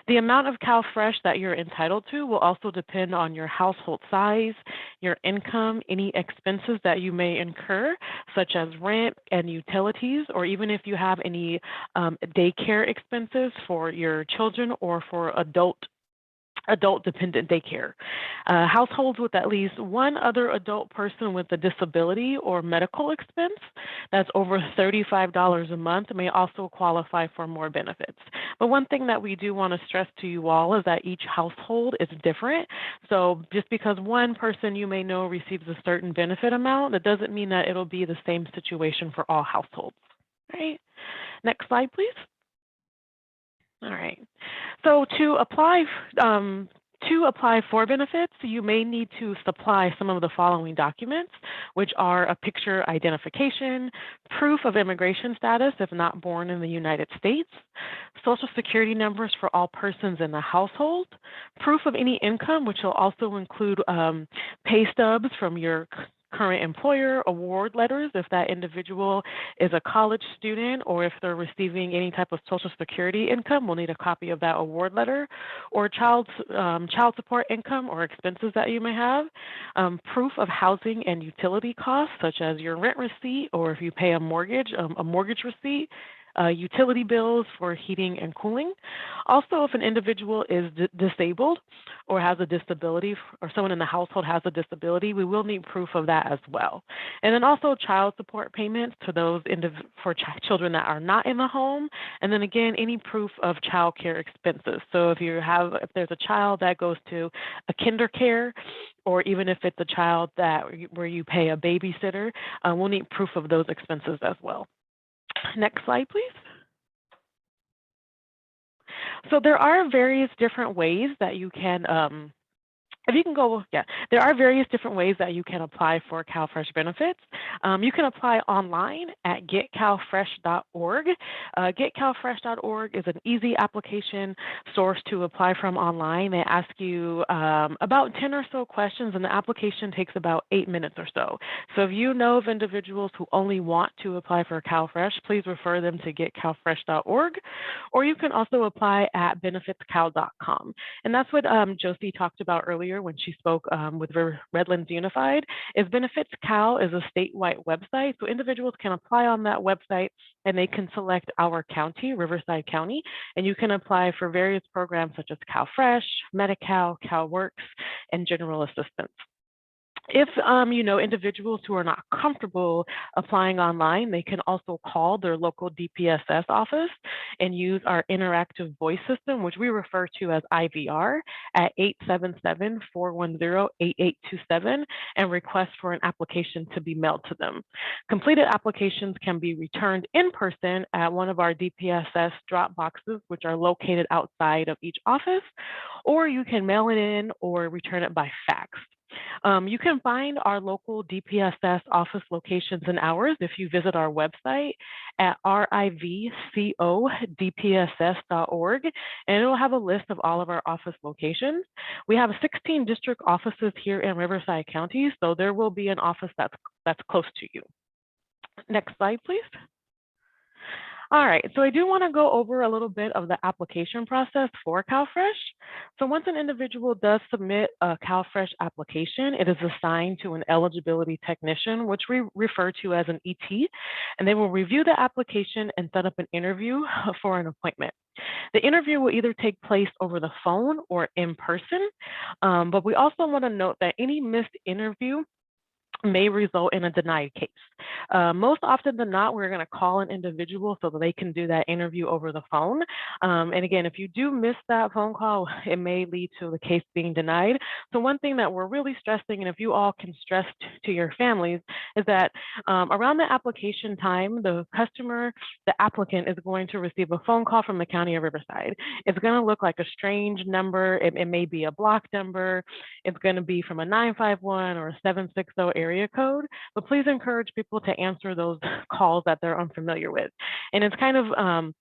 The amount of CalFresh that you're entitled to will also depend on your household size, your income, any expenses that you may incur, such as rent and utilities, or even if you have any daycare expenses for your children or for adult dependent daycare. Households with at least one other adult person with a disability or medical expense that's over $35 a month may also qualify for more benefits. But one thing that we do want to stress to you all is that each household is different. So just because one person you may know receives a certain benefit amount, that doesn't mean that it'll be the same situation for all households. All right. Next slide, please. All right. So to apply for benefits, you may need to supply some of the following documents, which are a picture identification, proof of immigration status if not born in the United States, social security numbers for all persons in the household, proof of any income, which will also include pay stubs from your current employer, award letters if that individual is a college student, or if they're receiving any type of social security income, we'll need a copy of that award letter, or child support income or expenses that you may have, proof of housing and utility costs, such as your rent receipt, or if you pay a mortgage receipt, utility bills for heating and cooling. Also, if an individual is disabled or has a disability, or someone in the household has a disability, we will need proof of that as well. And then also child support payments to those for children that are not in the home. And then again, any proof of child care expenses. So if there's a child that goes to a kinder care, or even if it's a child where you pay a babysitter, we'll need proof of those expenses as well. Next slide, please. So there are various different ways that you can, there are various different ways that you can apply for CalFresh benefits. You can apply online at getcalfresh.org. Getcalfresh.org is an easy application source to apply from online. They ask you about 10 or so questions, and the application takes about 8 minutes or so. So if you know of individuals who only want to apply for CalFresh, please refer them to getcalfresh.org, or you can also apply at benefitscal.com. And that's what Josie talked about earlier when she spoke with Redlands Unified. Benefits Cal is a statewide website, so individuals can apply on that website, and they can select our county, Riverside County, and you can apply for various programs such as CalFresh, Medi-Cal, CalWorks, and General Assistance. If you know individuals who are not comfortable applying online, they can also call their local DPSS office and use our interactive voice system, which we refer to as IVR, at 877-410-8827, and request for an application to be mailed to them. Completed applications can be returned in person at one of our DPSS drop boxes, which are located outside of each office, or you can mail it in or return it by fax. You can find our local DPSS office locations and hours if you visit our website at rivcodpss.org, and it will have a list of all of our office locations. We have 16 district offices here in Riverside County, so there will be an office that's close to you. Next slide, please. All right, so I do want to go over a little bit of the application process for CalFresh. So once an individual does submit a CalFresh application, it is assigned to an eligibility technician, which we refer to as an ET, and they will review the application and set up an interview for an appointment. The interview will either take place over the phone or in person, but we also want to note that any missed interview may result in a denied case. Most often than not, we're going to call an individual so that they can do that interview over the phone. And again, if you do miss that phone call, it may lead to the case being denied. So one thing that we're really stressing, and if you all can stress to your families, is that around the application time, the applicant is going to receive a phone call from the County of Riverside. It's going to look like a strange number. It may be a block number. It's going to be from a 951 or a 760 area code, but please encourage people to answer those calls that they're unfamiliar with. And it's kind of,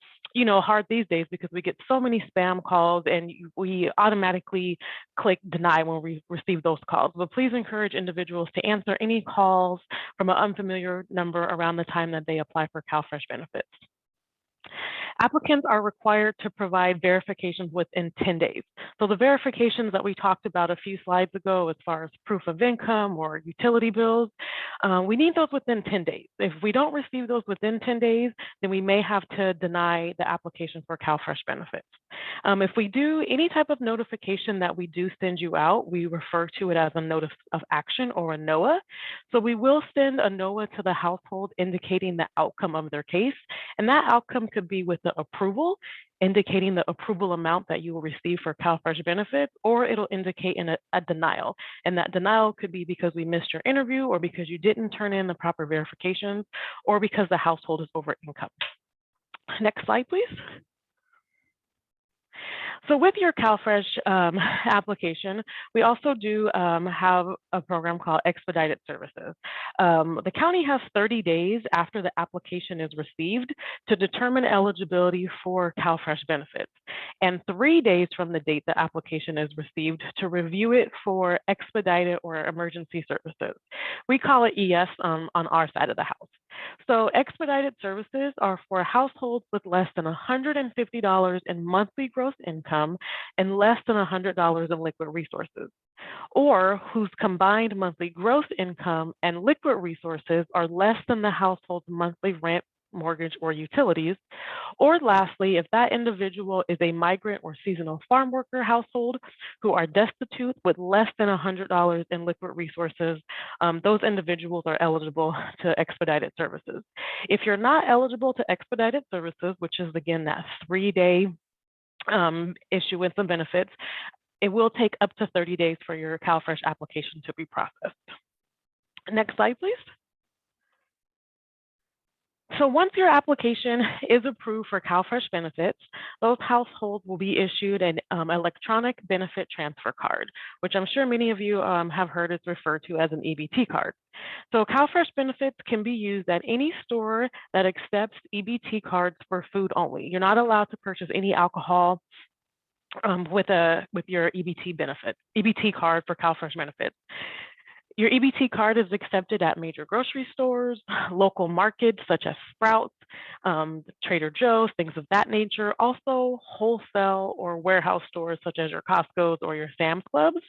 hard these days because we get so many spam calls and we automatically click deny when we receive those calls. But please encourage individuals to answer any calls from an unfamiliar number around the time that they apply for CalFresh benefits. Applicants are required to provide verifications within 10 days. So the verifications that we talked about a few slides ago, as far as proof of income or utility bills, we need those within 10 days. If we don't receive those within 10 days, then we may have to deny the application for CalFresh benefits. If we do any type of notification that we do send you out, we refer to it as a notice of action or a NOAA. So we will send a NOAA to the household indicating the outcome of their case. And that outcome could be with the approval, indicating the approval amount that you will receive for CalFresh benefits, or it'll indicate in a denial. And that denial could be because we missed your interview, or because you didn't turn in the proper verifications, or because the household is over income. Next slide, please. So with your CalFresh application, we also do have a program called Expedited Services. The county has 30 days after the application is received to determine eligibility for CalFresh benefits, and 3 days from the date the application is received to review it for expedited or emergency services. We call it ES on our side of the house. So expedited services are for households with less than $150 in monthly gross income and less than $100 in liquid resources, or whose combined monthly gross income and liquid resources are less than the household's monthly rent, mortgage, or utilities. Or lastly, if that individual is a migrant or seasonal farm worker household who are destitute with less than $100 in liquid resources, those individuals are eligible to expedited services. If you're not eligible to expedited services, which is again that 3-day issuance of benefits, it will take up to 30 days for your CalFresh application to be processed. Next slide, please. So once your application is approved for CalFresh benefits, those households will be issued an electronic benefit transfer card, which I'm sure many of you have heard is referred to as an EBT card. So CalFresh benefits can be used at any store that accepts EBT cards for food only. You're not allowed to purchase any alcohol with your EBT card for CalFresh benefits. Your EBT card is accepted at major grocery stores, local markets such as Sprouts, Trader Joe's, things of that nature, also wholesale or warehouse stores such as your Costco's or your Sam's Clubs.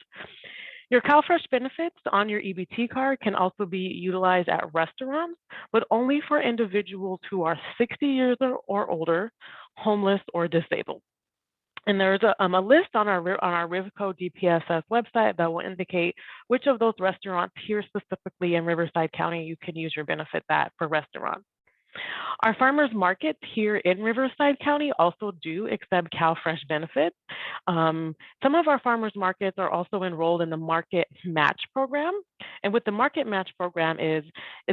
Your CalFresh benefits on your EBT card can also be utilized at restaurants, but only for individuals who are 60 years or older, homeless, or disabled. And there's a list on our Rivco DPSS website that will indicate which of those restaurants here specifically in Riverside County you can use your benefits at for restaurants. Our farmers markets here in Riverside County also do accept CalFresh benefits. Some of our farmers markets are also enrolled in the Market Match program. And what the Market Match program is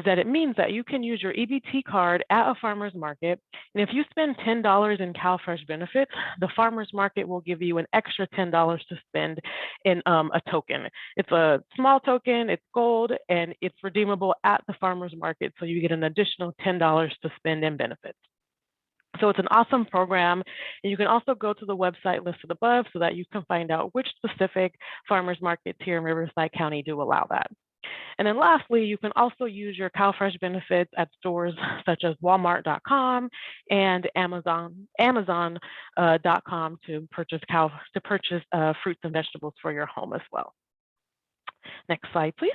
that it means that you can use your EBT card at a farmer's market. And if you spend $10 in CalFresh benefits, the farmer's market will give you an extra $10 to spend in a token. It's a small token, it's gold, and it's redeemable at the farmer's market. So you get an additional $10 to spend in benefits. So it's an awesome program. And you can also go to the website listed above so that you can find out which specific farmers markets here in Riverside County do allow that. And then lastly, you can also use your CalFresh benefits at stores such as Walmart.com and Amazon.com to purchase fruits and vegetables for your home as well. Next slide, please.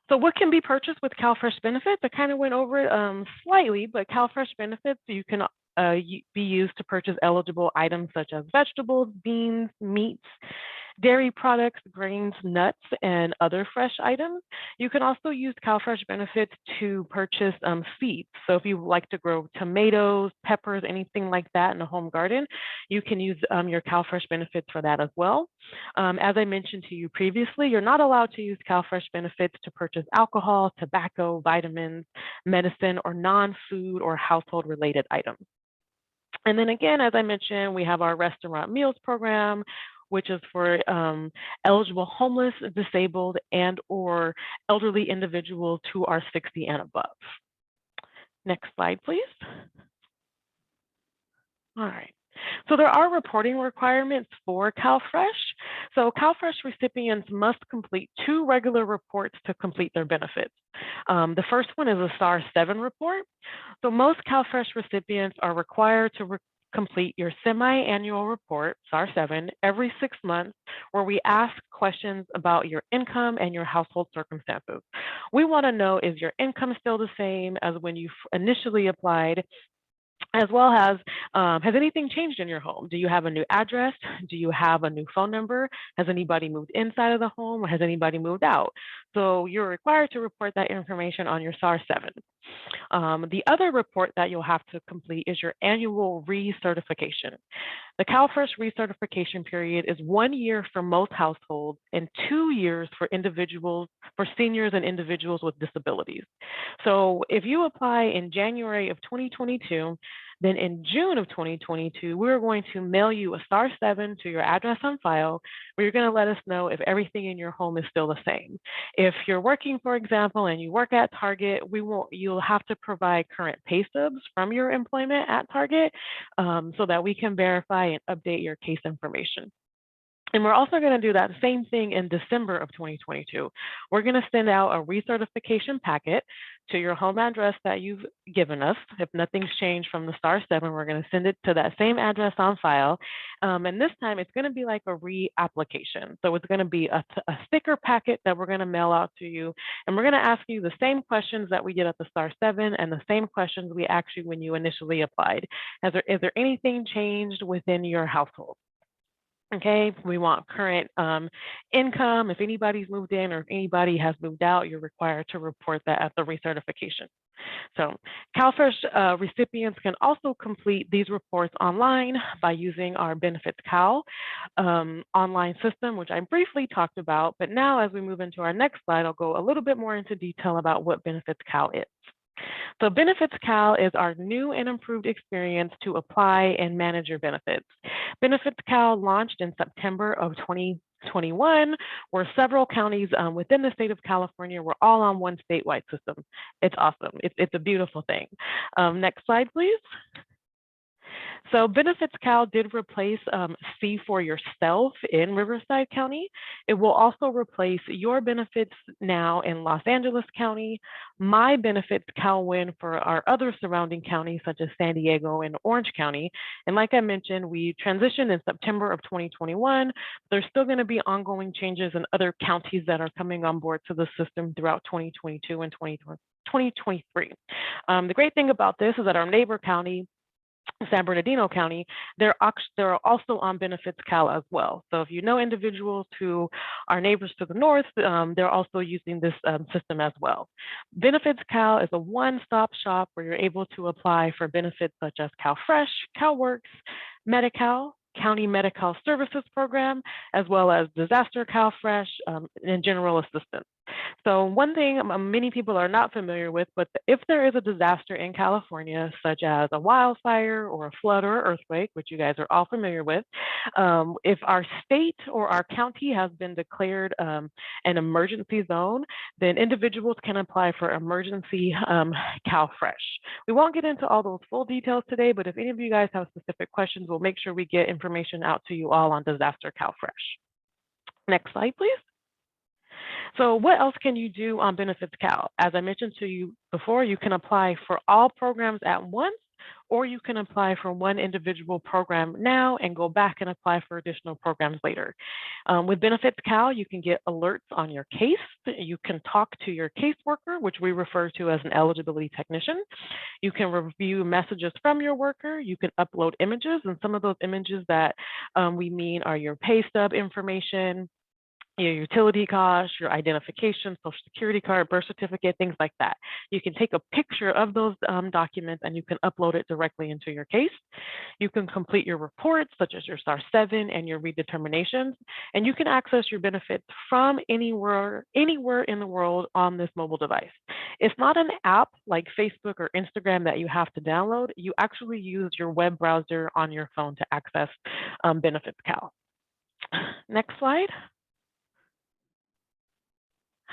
So what can be purchased with CalFresh benefits? I kind of went over it slightly, but CalFresh benefits, you can be used to purchase eligible items such as vegetables, beans, meats, dairy products, grains, nuts, and other fresh items. You can also use CalFresh benefits to purchase seeds. So if you like to grow tomatoes, peppers, anything like that in a home garden, you can use your CalFresh benefits for that as well. As I mentioned to you previously, you're not allowed to use CalFresh benefits to purchase alcohol, tobacco, vitamins, medicine, or non-food or household related items. And then again, as I mentioned, we have our restaurant meals program, which is for eligible homeless, disabled, and or elderly individuals who are 60 and above. Next slide, please. All right. So there are reporting requirements for CalFresh. So CalFresh recipients must complete 2 regular reports to complete their benefits. The first one is a STAR 7 report. So most CalFresh recipients are required to complete your semi-annual report, STAR 7, every 6 months, where we ask questions about your income and your household circumstances. We want to know, is your income still the same as when you initially applied? As well as, has anything changed in your home? Do you have a new address? Do you have a new phone number? Has anybody moved inside of the home, or has anybody moved out? So you're required to report that information on your STAR 7. The other report that you'll have to complete is your annual recertification. The CalFresh recertification period is 1 year for most households and 2 years for individuals, for seniors and individuals with disabilities. So if you apply in January of 2022, then in June of 2022, we're going to mail you a STAR 7 to your address on file, where you're going to let us know if everything in your home is still the same. If you're working, for example, and you work at Target, you'll have to provide current pay stubs from your employment at Target so that we can verify and update your case information. And we're also going to do that same thing in December of 2022. We're going to send out a recertification packet to your home address that you've given us. If nothing's changed from the STAR 7, we're going to send it to that same address on file. And this time it's going to be like a reapplication. So it's going to be a sticker packet that we're going to mail out to you. And we're going to ask you the same questions that we did at the STAR 7 and the same questions we asked you when you initially applied. Is there anything changed within your household? Okay, we want current income. If anybody's moved in or if anybody has moved out, you're required to report that at the recertification. So CalFresh recipients can also complete these reports online by using our Benefits Cal online system, which I briefly talked about. But now as we move into our next slide, I'll go a little bit more into detail about what Benefits Cal is. So Benefits Cal is our new and improved experience to apply and manage your benefits. Benefits Cal launched in September of 2021, where several counties within the state of California were all on one statewide system. It's awesome. It's a beautiful thing. Next slide, please. So Benefits Cal did replace See for Yourself in Riverside County. It will also replace Your Benefits Now in Los Angeles County, My Benefits Cal Win for our other surrounding counties such as San Diego and Orange County. And like I mentioned, we transitioned in September of 2021. There's still going to be ongoing changes in other counties that are coming on board to the system throughout 2022 and 2023. The great thing about this is that our neighbor county, San Bernardino County, they're also on Benefits Cal as well. So if you know individuals who are neighbors to the north, they're also using this system as well. Benefits Cal is a one-stop shop where you're able to apply for benefits such as CalFresh, CalWorks, Medi-Cal, County Medi-Cal Services Program, as well as Disaster CalFresh and General Assistance. So one thing many people are not familiar with, but if there is a disaster in California, such as a wildfire or a flood or earthquake, which you guys are all familiar with, if our state or our county has been declared an emergency zone, then individuals can apply for emergency CalFresh. We won't get into all those full details today, but if any of you guys have specific questions, we'll make sure we get information out to you all on Disaster CalFresh. Next slide, please. So what else can you do on Benefits Cal? As I mentioned to you before, you can apply for all programs at once, or you can apply for one individual program now and go back and apply for additional programs later. With Benefits Cal, you can get alerts on your case. You can talk to your caseworker, which we refer to as an eligibility technician. You can review messages from your worker. You can upload images, and some of those images that we mean are your pay stub information, your utility costs, your identification, social security card, birth certificate, things like that. You can take a picture of those documents and you can upload it directly into your case. You can complete your reports, such as your STAR 7 and your redeterminations, and you can access your benefits from anywhere in the world on this mobile device. It's not an app like Facebook or Instagram that you have to download. You actually use your web browser on your phone to access Benefits Cal. Next slide.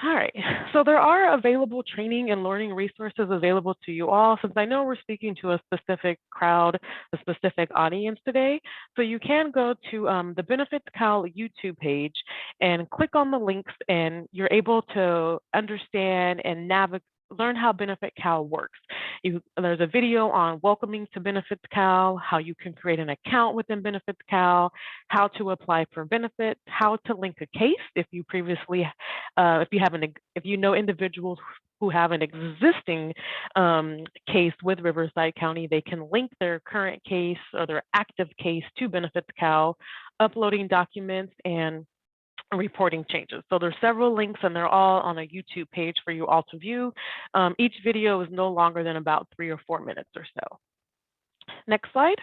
All right, so there are available training and learning resources available to you all, since I know we're speaking to a specific crowd, a specific audience today. So you can go to the Benefits Cal YouTube page and click on the links, and you're able to understand and learn how Benefit Cal works. There's a video on welcoming to Benefits Cal, how you can create an account within Benefits Cal, how to apply for benefits, how to link a case if you previously, if you know individuals who have an existing case with Riverside County, they can link their current case or their active case to Benefits Cal, uploading documents and reporting changes. So there's several links and they're all on a YouTube page for you all to view. Each video is no longer than about 3 or 4 minutes or so. Next slide.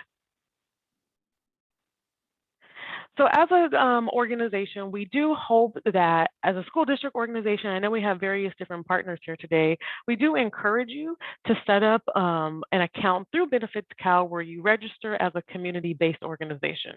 So as an organization, we do hope that as a school district organization, I know we have various different partners here today, we do encourage you to set up an account through Benefits Cal where you register as a community-based organization.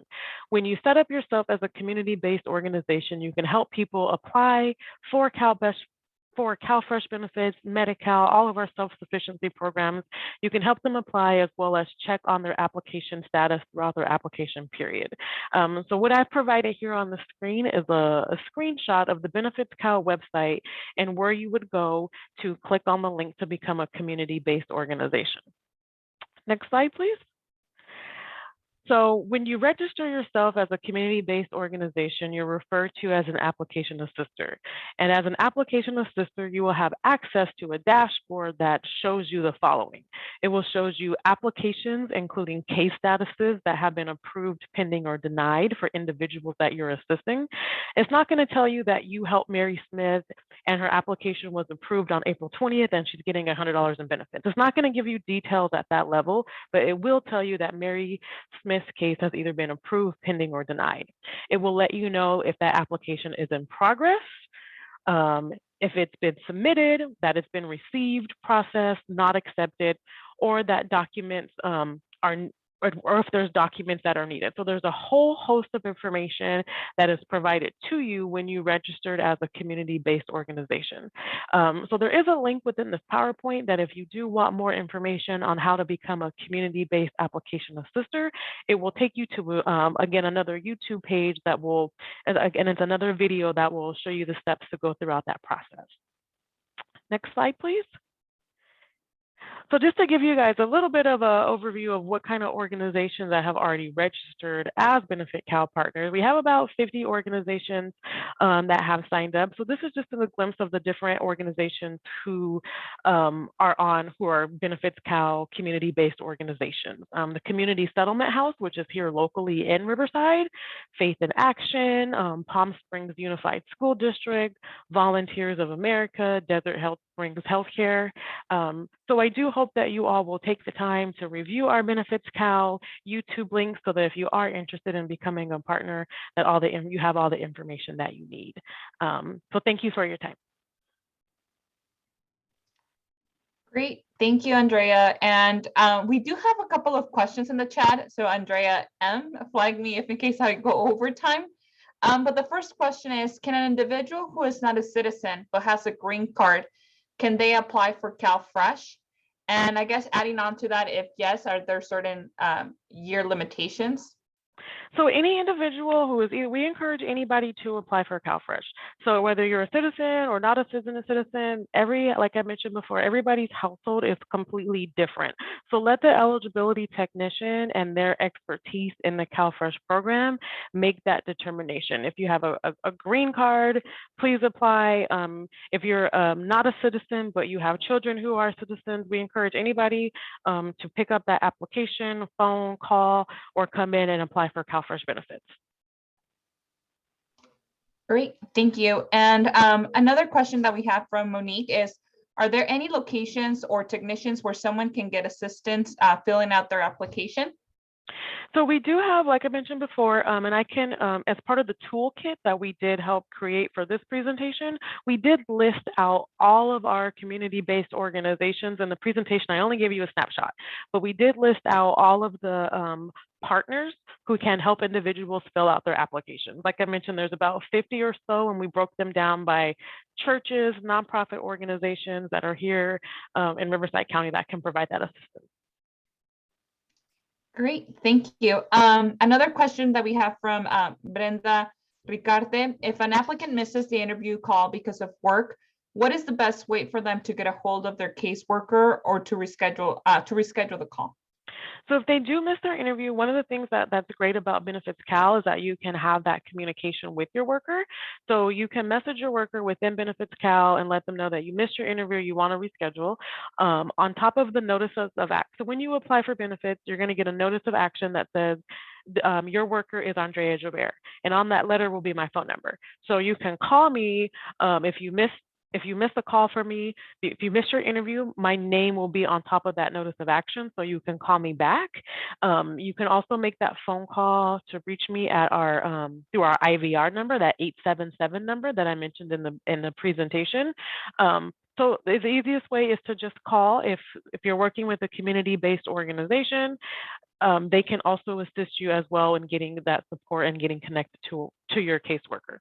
When you set up yourself as a community-based organization, you can help people apply for CalFresh benefits, Medi-Cal, all of our self-sufficiency programs. You can help them apply as well as check on their application status throughout their application period. So what I've provided here on the screen is a screenshot of the Benefits Cal website and where you would go to click on the link to become a community-based organization. Next slide, please. So when you register yourself as a community-based organization, you're referred to as an application assister. And as an application assister, you will have access to a dashboard that shows you the following. It will show you applications, including case statuses that have been approved, pending, or denied for individuals that you're assisting. It's not going to tell you that you helped Mary Smith and her application was approved on April 20th and she's getting $100 in benefits. It's not going to give you details at that level, but it will tell you that Mary Smith's case has either been approved, pending, or denied. It will let you know if that application is in progress, if it's been submitted, that it's been received, processed, not accepted, or that documents or if there's documents that are needed. So there's a whole host of information that is provided to you when you registered as a community-based organization. So there is a link within this PowerPoint that if you do want more information on how to become a community-based application assister, it will take you to, again, another YouTube page that will, again, it's another video that will show you the steps to go throughout that process. Next slide, please. So just to give you guys a little bit of an overview of what kind of organizations that have already registered as Benefit Cal partners, we have about 50 organizations that have signed up. So this is just a glimpse of the different organizations who are Benefits Cal community-based organizations. The Community Settlement House, which is here locally in Riverside, Faith in Action, Palm Springs Unified School District, Volunteers of America, Desert Health Springs Healthcare. So I do hope that you all will take the time to review our Benefits Cal YouTube links so that if you are interested in becoming a partner, that you have all the information that you need. So thank you for your time. Great, thank you, Andrea. And we do have a couple of questions in the chat. So Andrea M, flag me if in case I go over time. But the first question is, can an individual who is not a citizen but has a green card, can they apply for CalFresh? And I guess adding on to that, if yes, are there certain year limitations? So any individual who is, we encourage anybody to apply for CalFresh. So whether you're a citizen or not a citizen, like I mentioned before, everybody's household is completely different. So let the eligibility technician and their expertise in the CalFresh program make that determination. If you have a green card, please apply. If you're not a citizen, but you have children who are citizens, we encourage anybody to pick up that application, phone, call, or come in and apply for CalFresh benefits. Great, thank you. And another question that we have from Monique is, are there any locations or technicians where someone can get assistance filling out their application? So we do have, like I mentioned before, and I can, as part of the toolkit that we did help create for this presentation, we did list out all of our community-based organizations. In the presentation, I only gave you a snapshot, but we did list out all of the partners who can help individuals fill out their applications. Like I mentioned, there's about 50 or so, and we broke them down by churches, nonprofit organizations that are here in Riverside County that can provide that assistance. Great, thank you. Another question that we have from Brenda Ricarte: if an applicant misses the interview call because of work, what is the best way for them to get a hold of their caseworker or to reschedule the call? So if they do miss their interview, one of the things that's great about Benefits Cal is that you can have that communication with your worker. So you can message your worker within Benefits Cal and let them know that you missed your interview, you want to reschedule. On top of the notices of action, so when you apply for benefits, you're going to get a notice of action that says your worker is Andrea Joubert, and on that letter will be my phone number. So you can call me if you miss a call from me, if you miss your interview, my name will be on top of that notice of action, so you can call me back. You can also make that phone call to reach me at our through our IVR number, that 877 number that I mentioned in the presentation. So the easiest way is to just call. If you're working with a community-based organization, they can also assist you as well in getting that support and getting connected to your caseworker.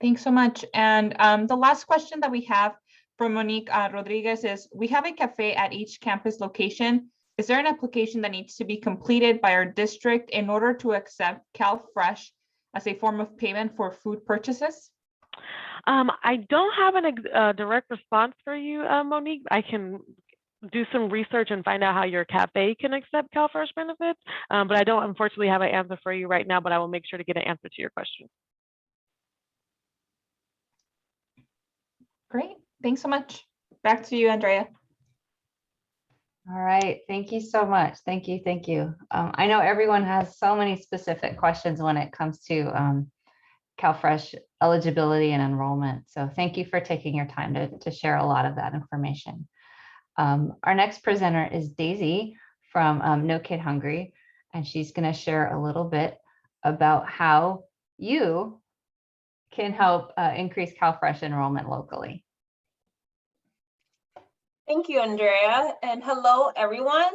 Thanks so much. And the last question that we have from Monique Rodriguez is, we have a cafe at each campus location. Is there an application that needs to be completed by our district in order to accept CalFresh as a form of payment for food purchases? I don't have a direct response for you, Monique. I can do some research and find out how your cafe can accept CalFresh benefits, but I don't unfortunately have an answer for you right now, but I will make sure to get an answer to your question. Great, thanks so much. Back to you, Andrea. All right, thank you so much. Thank you, thank you. I know everyone has so many specific questions when it comes to CalFresh eligibility and enrollment. So thank you for taking your time to share a lot of that information. Our next presenter is Daisy from No Kid Hungry, and she's going to share a little bit about how you can help increase CalFresh enrollment locally. Thank you, Andrea, and hello, everyone.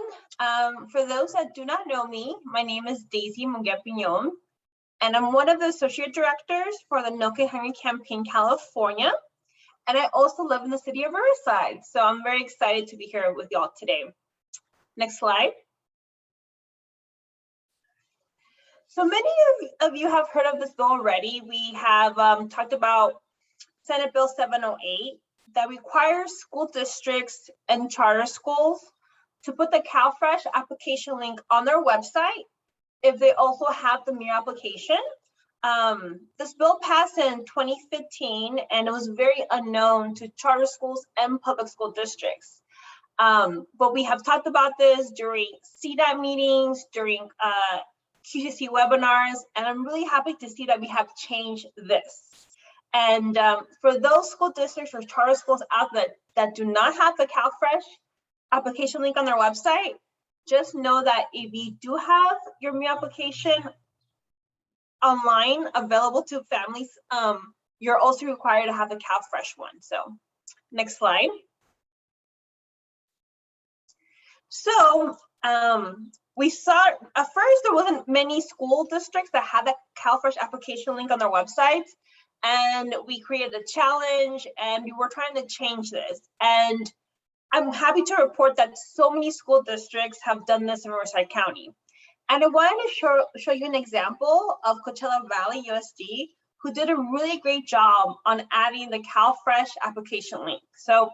For those that do not know me, my name is Daisy Munguia-Pinon, and I'm one of the associate directors for the No Kid Hungry campaign, California, and I also live in the city of Riverside, so I'm very excited to be here with y'all today. Next slide. So many of you have heard of this bill already. We have talked about Senate Bill 708 that requires school districts and charter schools to put the CalFresh application link on their website if they also have the mere application. This bill passed in 2015 and it was very unknown to charter schools and public school districts. But we have talked about this during CDAT meetings, during QCC webinars, and I'm really happy to see that we have changed this. And for those school districts or charter schools out there that do not have the CalFresh application link on their website, just know that if you do have your new application online available to families, you're also required to have the CalFresh one. So next slide. So we saw at first there wasn't many school districts that had the CalFresh application link on their websites, and we created a challenge and we were trying to change this. And I'm happy to report that so many school districts have done this in Riverside County. And I wanted to show you an example of Coachella Valley USD, who did a really great job on adding the CalFresh application link. So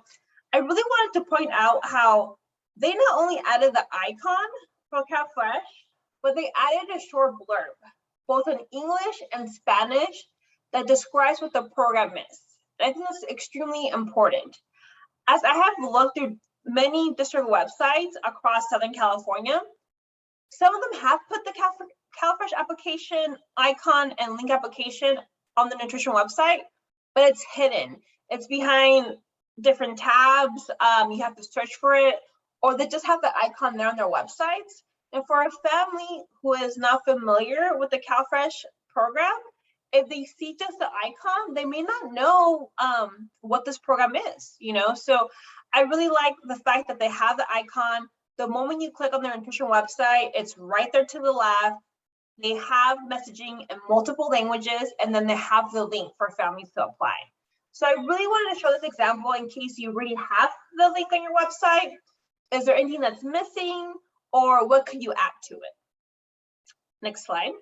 I really wanted to point out how they not only added the icon for CalFresh, but they added a short blurb, both in English and Spanish, that describes what the program is. I think that's extremely important. As I have looked through many district websites across Southern California, some of them have put the CalFresh application icon and link application on the nutrition website, but it's hidden. It's behind different tabs. You have to search for it, or they just have the icon there on their websites. And for a family who is not familiar with the CalFresh program, if they see just the icon, they may not know what this program is, you know? So I really like the fact that they have the icon. The moment you click on their nutrition website, it's right there to the left. They have messaging in multiple languages, and then they have the link for families to apply. So I really wanted to show this example in case you already have the link on your website. Is there anything that's missing, or what could you add to it? Next slide.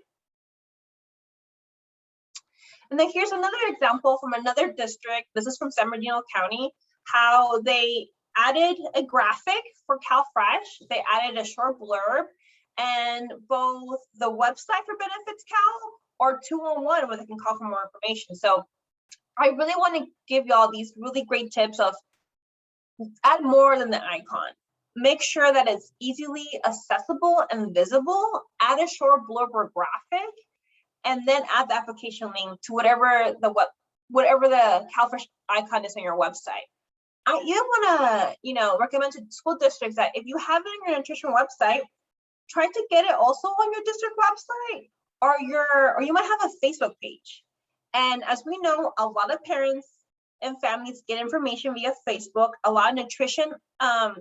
And then here's another example from another district. This is from San Bernardino County, how they added a graphic for CalFresh. They added a short blurb, and both the website for Benefits Cal or 211 where they can call for more information. So I really want to give y'all these really great tips of add more than the icon. Make sure that it's easily accessible and visible. Add a short blurb or graphic, and then add the application link to whatever the CalFresh icon is on your website. I even want to, recommend to school districts that if you have it on your nutrition website, try to get it also on your district website, or you might have a Facebook page. And as we know, a lot of parents and families get information via Facebook. A lot of nutrition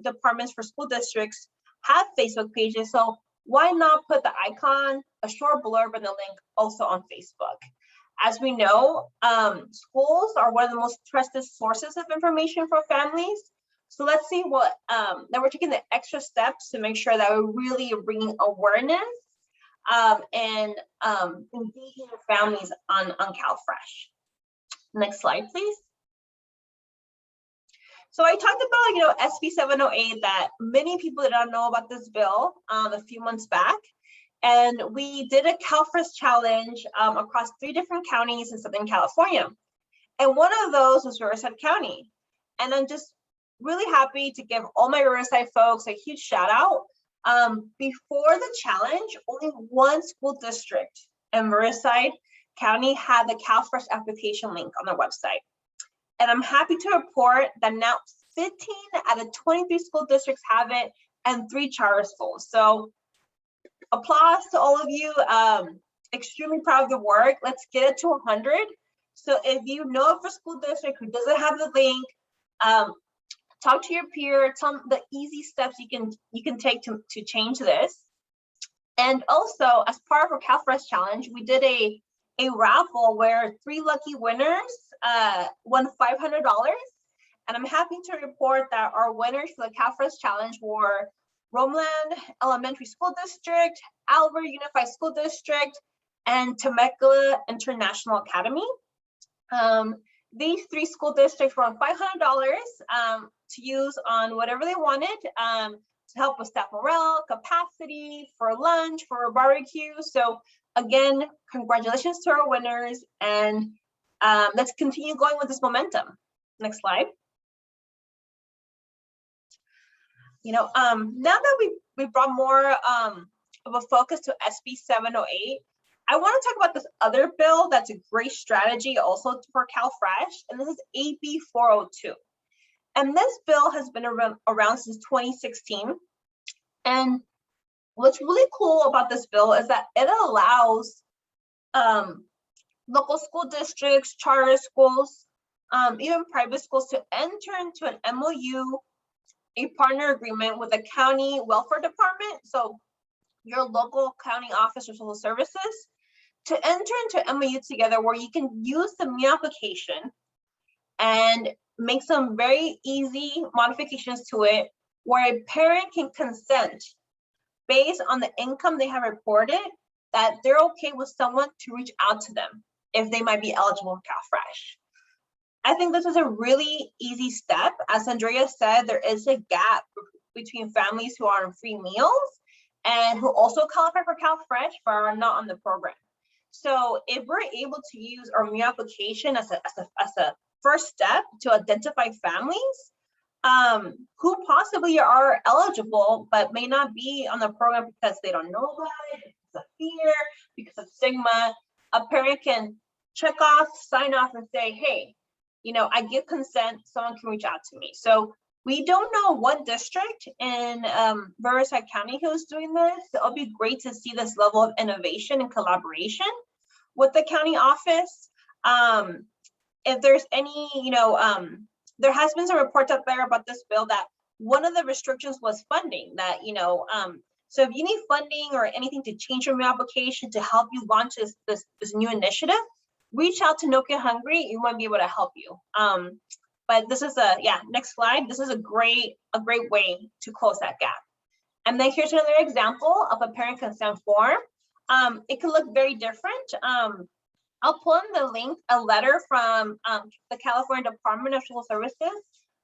departments for school districts have Facebook pages. So why not put the icon, a short blurb, and the link also on Facebook? As we know, schools are one of the most trusted sources of information for families. So let's see that we're taking the extra steps to make sure that we're really bringing awareness and engaging your families on CalFresh. Next slide, please. So I talked about, SB 708, that many people did not know about this bill a few months back. And we did a CalFresh challenge across 3 different counties in Southern California. And one of those was Riverside County. And I'm just really happy to give all my Riverside folks a huge shout out. Before the challenge, only one school district in Riverside County had the CalFresh application link on their website. And I'm happy to report that now 15 out of 23 school districts have it, and 3 charter schools. So applause to all of you. Extremely proud of the work. Let's get it to 100. So if you know of a school district who doesn't have the link, talk to your peer, tell them the easy steps you can take to change this. And also, as part of our CalFresh challenge, we did a raffle where 3 lucky winners won $500. And I'm happy to report that our winners for the CalFresh challenge were Romeland Elementary School District, Albert Unified School District, and Temecula International Academy. These 3 school districts won $500 to use on whatever they wanted to help with staff morale, capacity, for lunch, for a barbecue. So again, congratulations to our winners, and let's continue going with this momentum. Next slide. Now that we brought more of a focus to SB 708, I want to talk about this other bill that's a great strategy also for CalFresh, and this is AB 402. And this bill has been around since 2016. And what's really cool about this bill is that it allows local school districts, charter schools, even private schools to enter into an MOU, a partner agreement with a county welfare department, so your local county office or social services, to enter into MOU together where you can use the meal application and make some very easy modifications to it, where a parent can consent based on the income they have reported, that they're okay with someone to reach out to them if they might be eligible for CalFresh. I think this is a really easy step. As Andrea said, there is a gap between families who are on free meals and who also qualify for CalFresh but are not on the program. So if we're able to use our meal application as a first step to identify families who possibly are eligible but may not be on the program because they don't know about it, because of fear, because of stigma, a parent can check off, sign off, and say, hey, you know, I give consent, someone can reach out to me. So we don't know what district in Riverside County who's doing this. So it'll be great to see this level of innovation and collaboration with the county office. If there's any, you know, there has been some reports out there about this bill that one of the restrictions was funding that, you know, so if you need funding or anything to change your application to help you launch this new initiative, reach out to No Kid Hungry. You might be able to help you. But this is next slide. This is a great way to close that gap. And then here's another example of a parent consent form. It can look very different. I'll pull in the link, a letter from the California Department of Social Services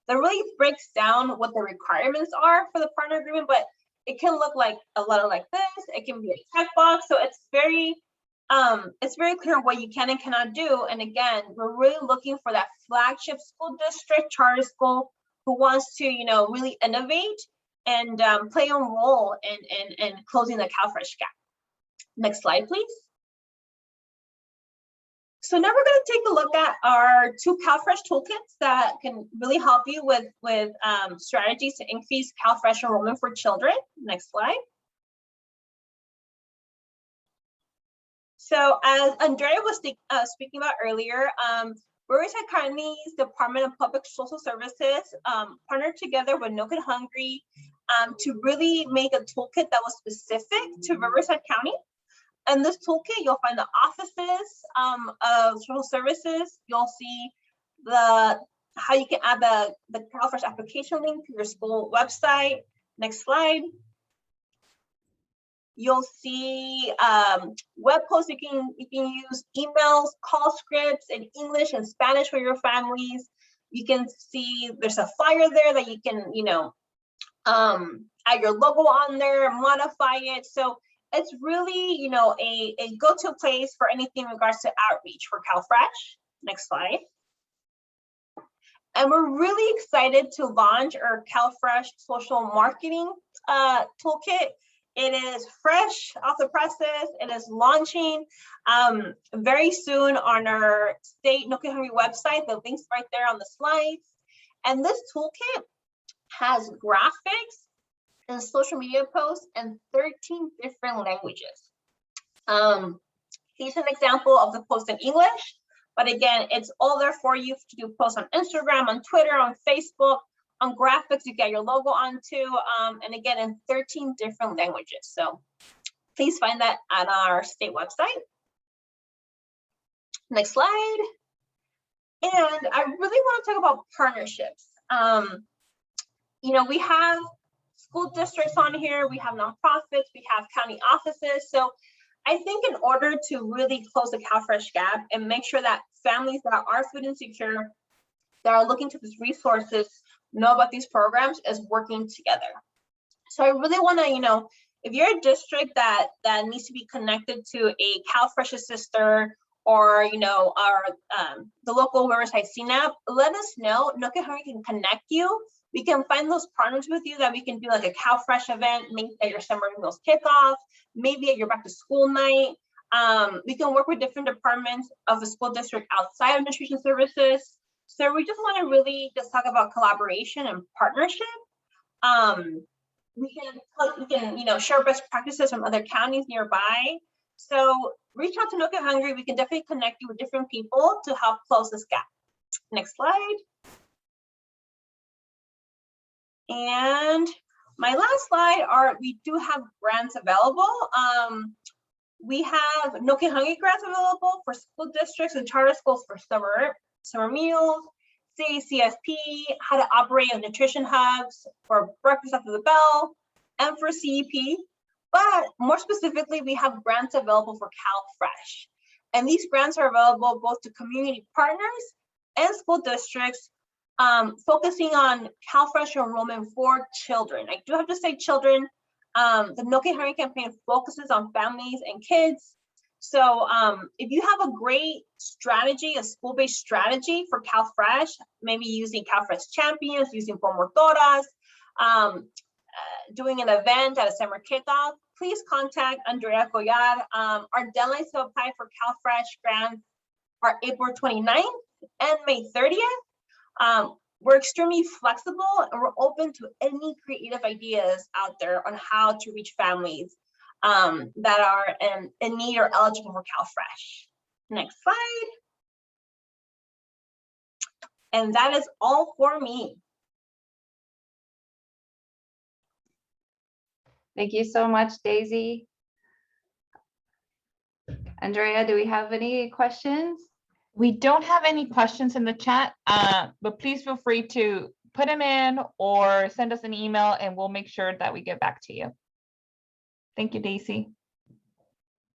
that really breaks down what the requirements are for the partner agreement, but it can look like a letter like this. It can be a checkbox. So it's very clear what you can and cannot do. And again, we're really looking for that flagship school district, charter school, who wants to, you know, really innovate and play a role in closing the CalFresh gap. Next slide, please. So now we're going to take a look at our 2 CalFresh toolkits that can really help you with strategies to increase CalFresh enrollment for children. Next slide. So as Andrea was speaking about earlier, Riverside County's Department of Public Social Services partnered together with No Kid Hungry to really make a toolkit that was specific to Riverside County. In this toolkit, you'll find the offices of social services. You'll see how you can add the CalFresh application link to your school website. Next slide. You'll see web posts. You can use emails, call scripts in English and Spanish for your families. You can see there's a flyer there that you can, you know, add your logo on there, modify it. So it's really, you know, a go-to place for anything in regards to outreach for CalFresh. Next slide. And we're really excited to launch our CalFresh social marketing toolkit. It is fresh off the presses. It is launching very soon on our state No Kid Hungry website. The link's right there on the slides. And this toolkit has graphics and social media posts in 13 different languages. Here's an example of the post in English, but again, it's all there for you to do posts on Instagram, on Twitter, on Facebook, on graphics you get your logo onto, and again, in 13 different languages. So please find that on our state website. Next slide. And I really want to talk about partnerships. You know, we have school districts on here, we have nonprofits, we have county offices. So I think in order to really close the CalFresh gap and make sure that families that are food insecure, that are looking to these resources, know about these programs, is working together. So I really want to, you know, if you're a district that needs to be connected to a CalFresh sister or, you know, the local Riverside CNAP, let us know. No Kid Hungry can connect you. We can find those partners with you that we can do like a CalFresh event, maybe at your summer meals kickoff, maybe at your back to school night. We can work with different departments of the school district outside of nutrition services. So we just want to really just talk about collaboration and partnership. We can you know, share best practices from other counties nearby. So reach out to No Kid Hungry. We can definitely connect you with different people to help close this gap. Next slide. And my last slide we do have grants available. We have No Kid Hungry grants available for school districts and charter schools for summer meals, CACSP, how to operate a nutrition hubs, for breakfast after the bell, and for CEP, But more specifically, we have grants available for CalFresh. And these grants are available both to community partners and school districts, focusing on CalFresh enrollment for children. I do have to say children. The No Kid Hungry campaign focuses on families and kids. So if you have a great strategy, a school-based strategy for CalFresh, maybe using CalFresh champions, using promotoras, doing an event at a summer kickoff, please contact Andrea Cuellar. Our deadlines to apply for CalFresh grants are April 29th and May 30th. We're extremely flexible and we're open to any creative ideas out there on how to reach families that are in need or eligible for CalFresh. Next slide. And that is all for me. Thank you so much, Daisy. Andrea, do we have any questions? We don't have any questions in the chat, but please feel free to put them in or send us an email and we'll make sure that we get back to you. Thank you, Daisy.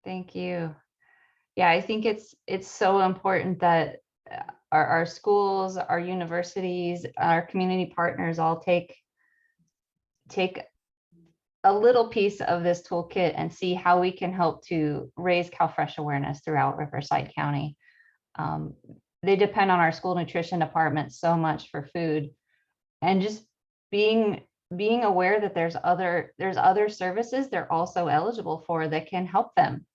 Thank you. Yeah, I think it's so important that our schools, our universities, our community partners all take a little piece of this toolkit and see how we can help to raise CalFresh awareness throughout Riverside County. They depend on our school nutrition department so much for food, and just being aware that there's other services they're also eligible for that can help them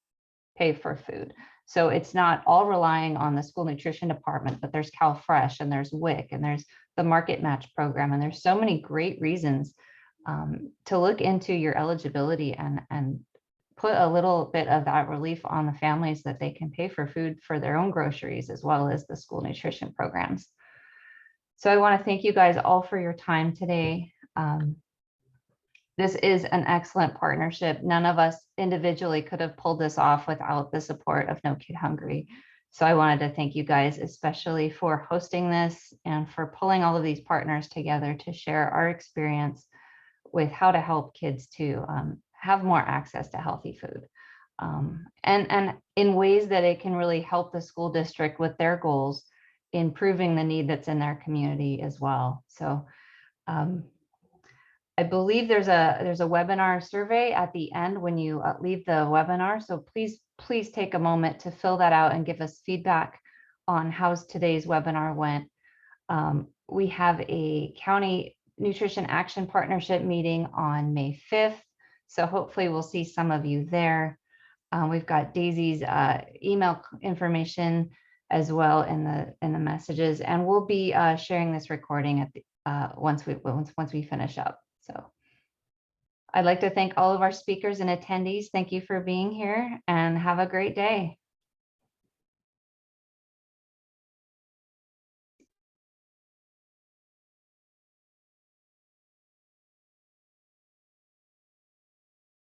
pay for food. So it's not all relying on the school nutrition department, but there's CalFresh and there's WIC and there's the Market Match program, and there's so many great reasons to look into your eligibility and put a little bit of that relief on the families that they can pay for food for their own groceries as well as the school nutrition programs. So I want to thank you guys all for your time today. This is an excellent partnership. None of us individually could have pulled this off without the support of No Kid Hungry. So I wanted to thank you guys, especially for hosting this and for pulling all of these partners together to share our experience with how to help kids to have more access to healthy food, and in ways that it can really help the school district with their goals, improving the need that's in their community as well. So I believe there's a webinar survey at the end when you leave the webinar. So please take a moment to fill that out and give us feedback on how today's webinar went. We have a county Nutrition Action Partnership meeting on May 5th. So hopefully we'll see some of you there. We've got Daisy's email information as well in the messages, and we'll be sharing this recording at the, once we finish up. So I'd like to thank all of our speakers and attendees. Thank you for being here and have a great day.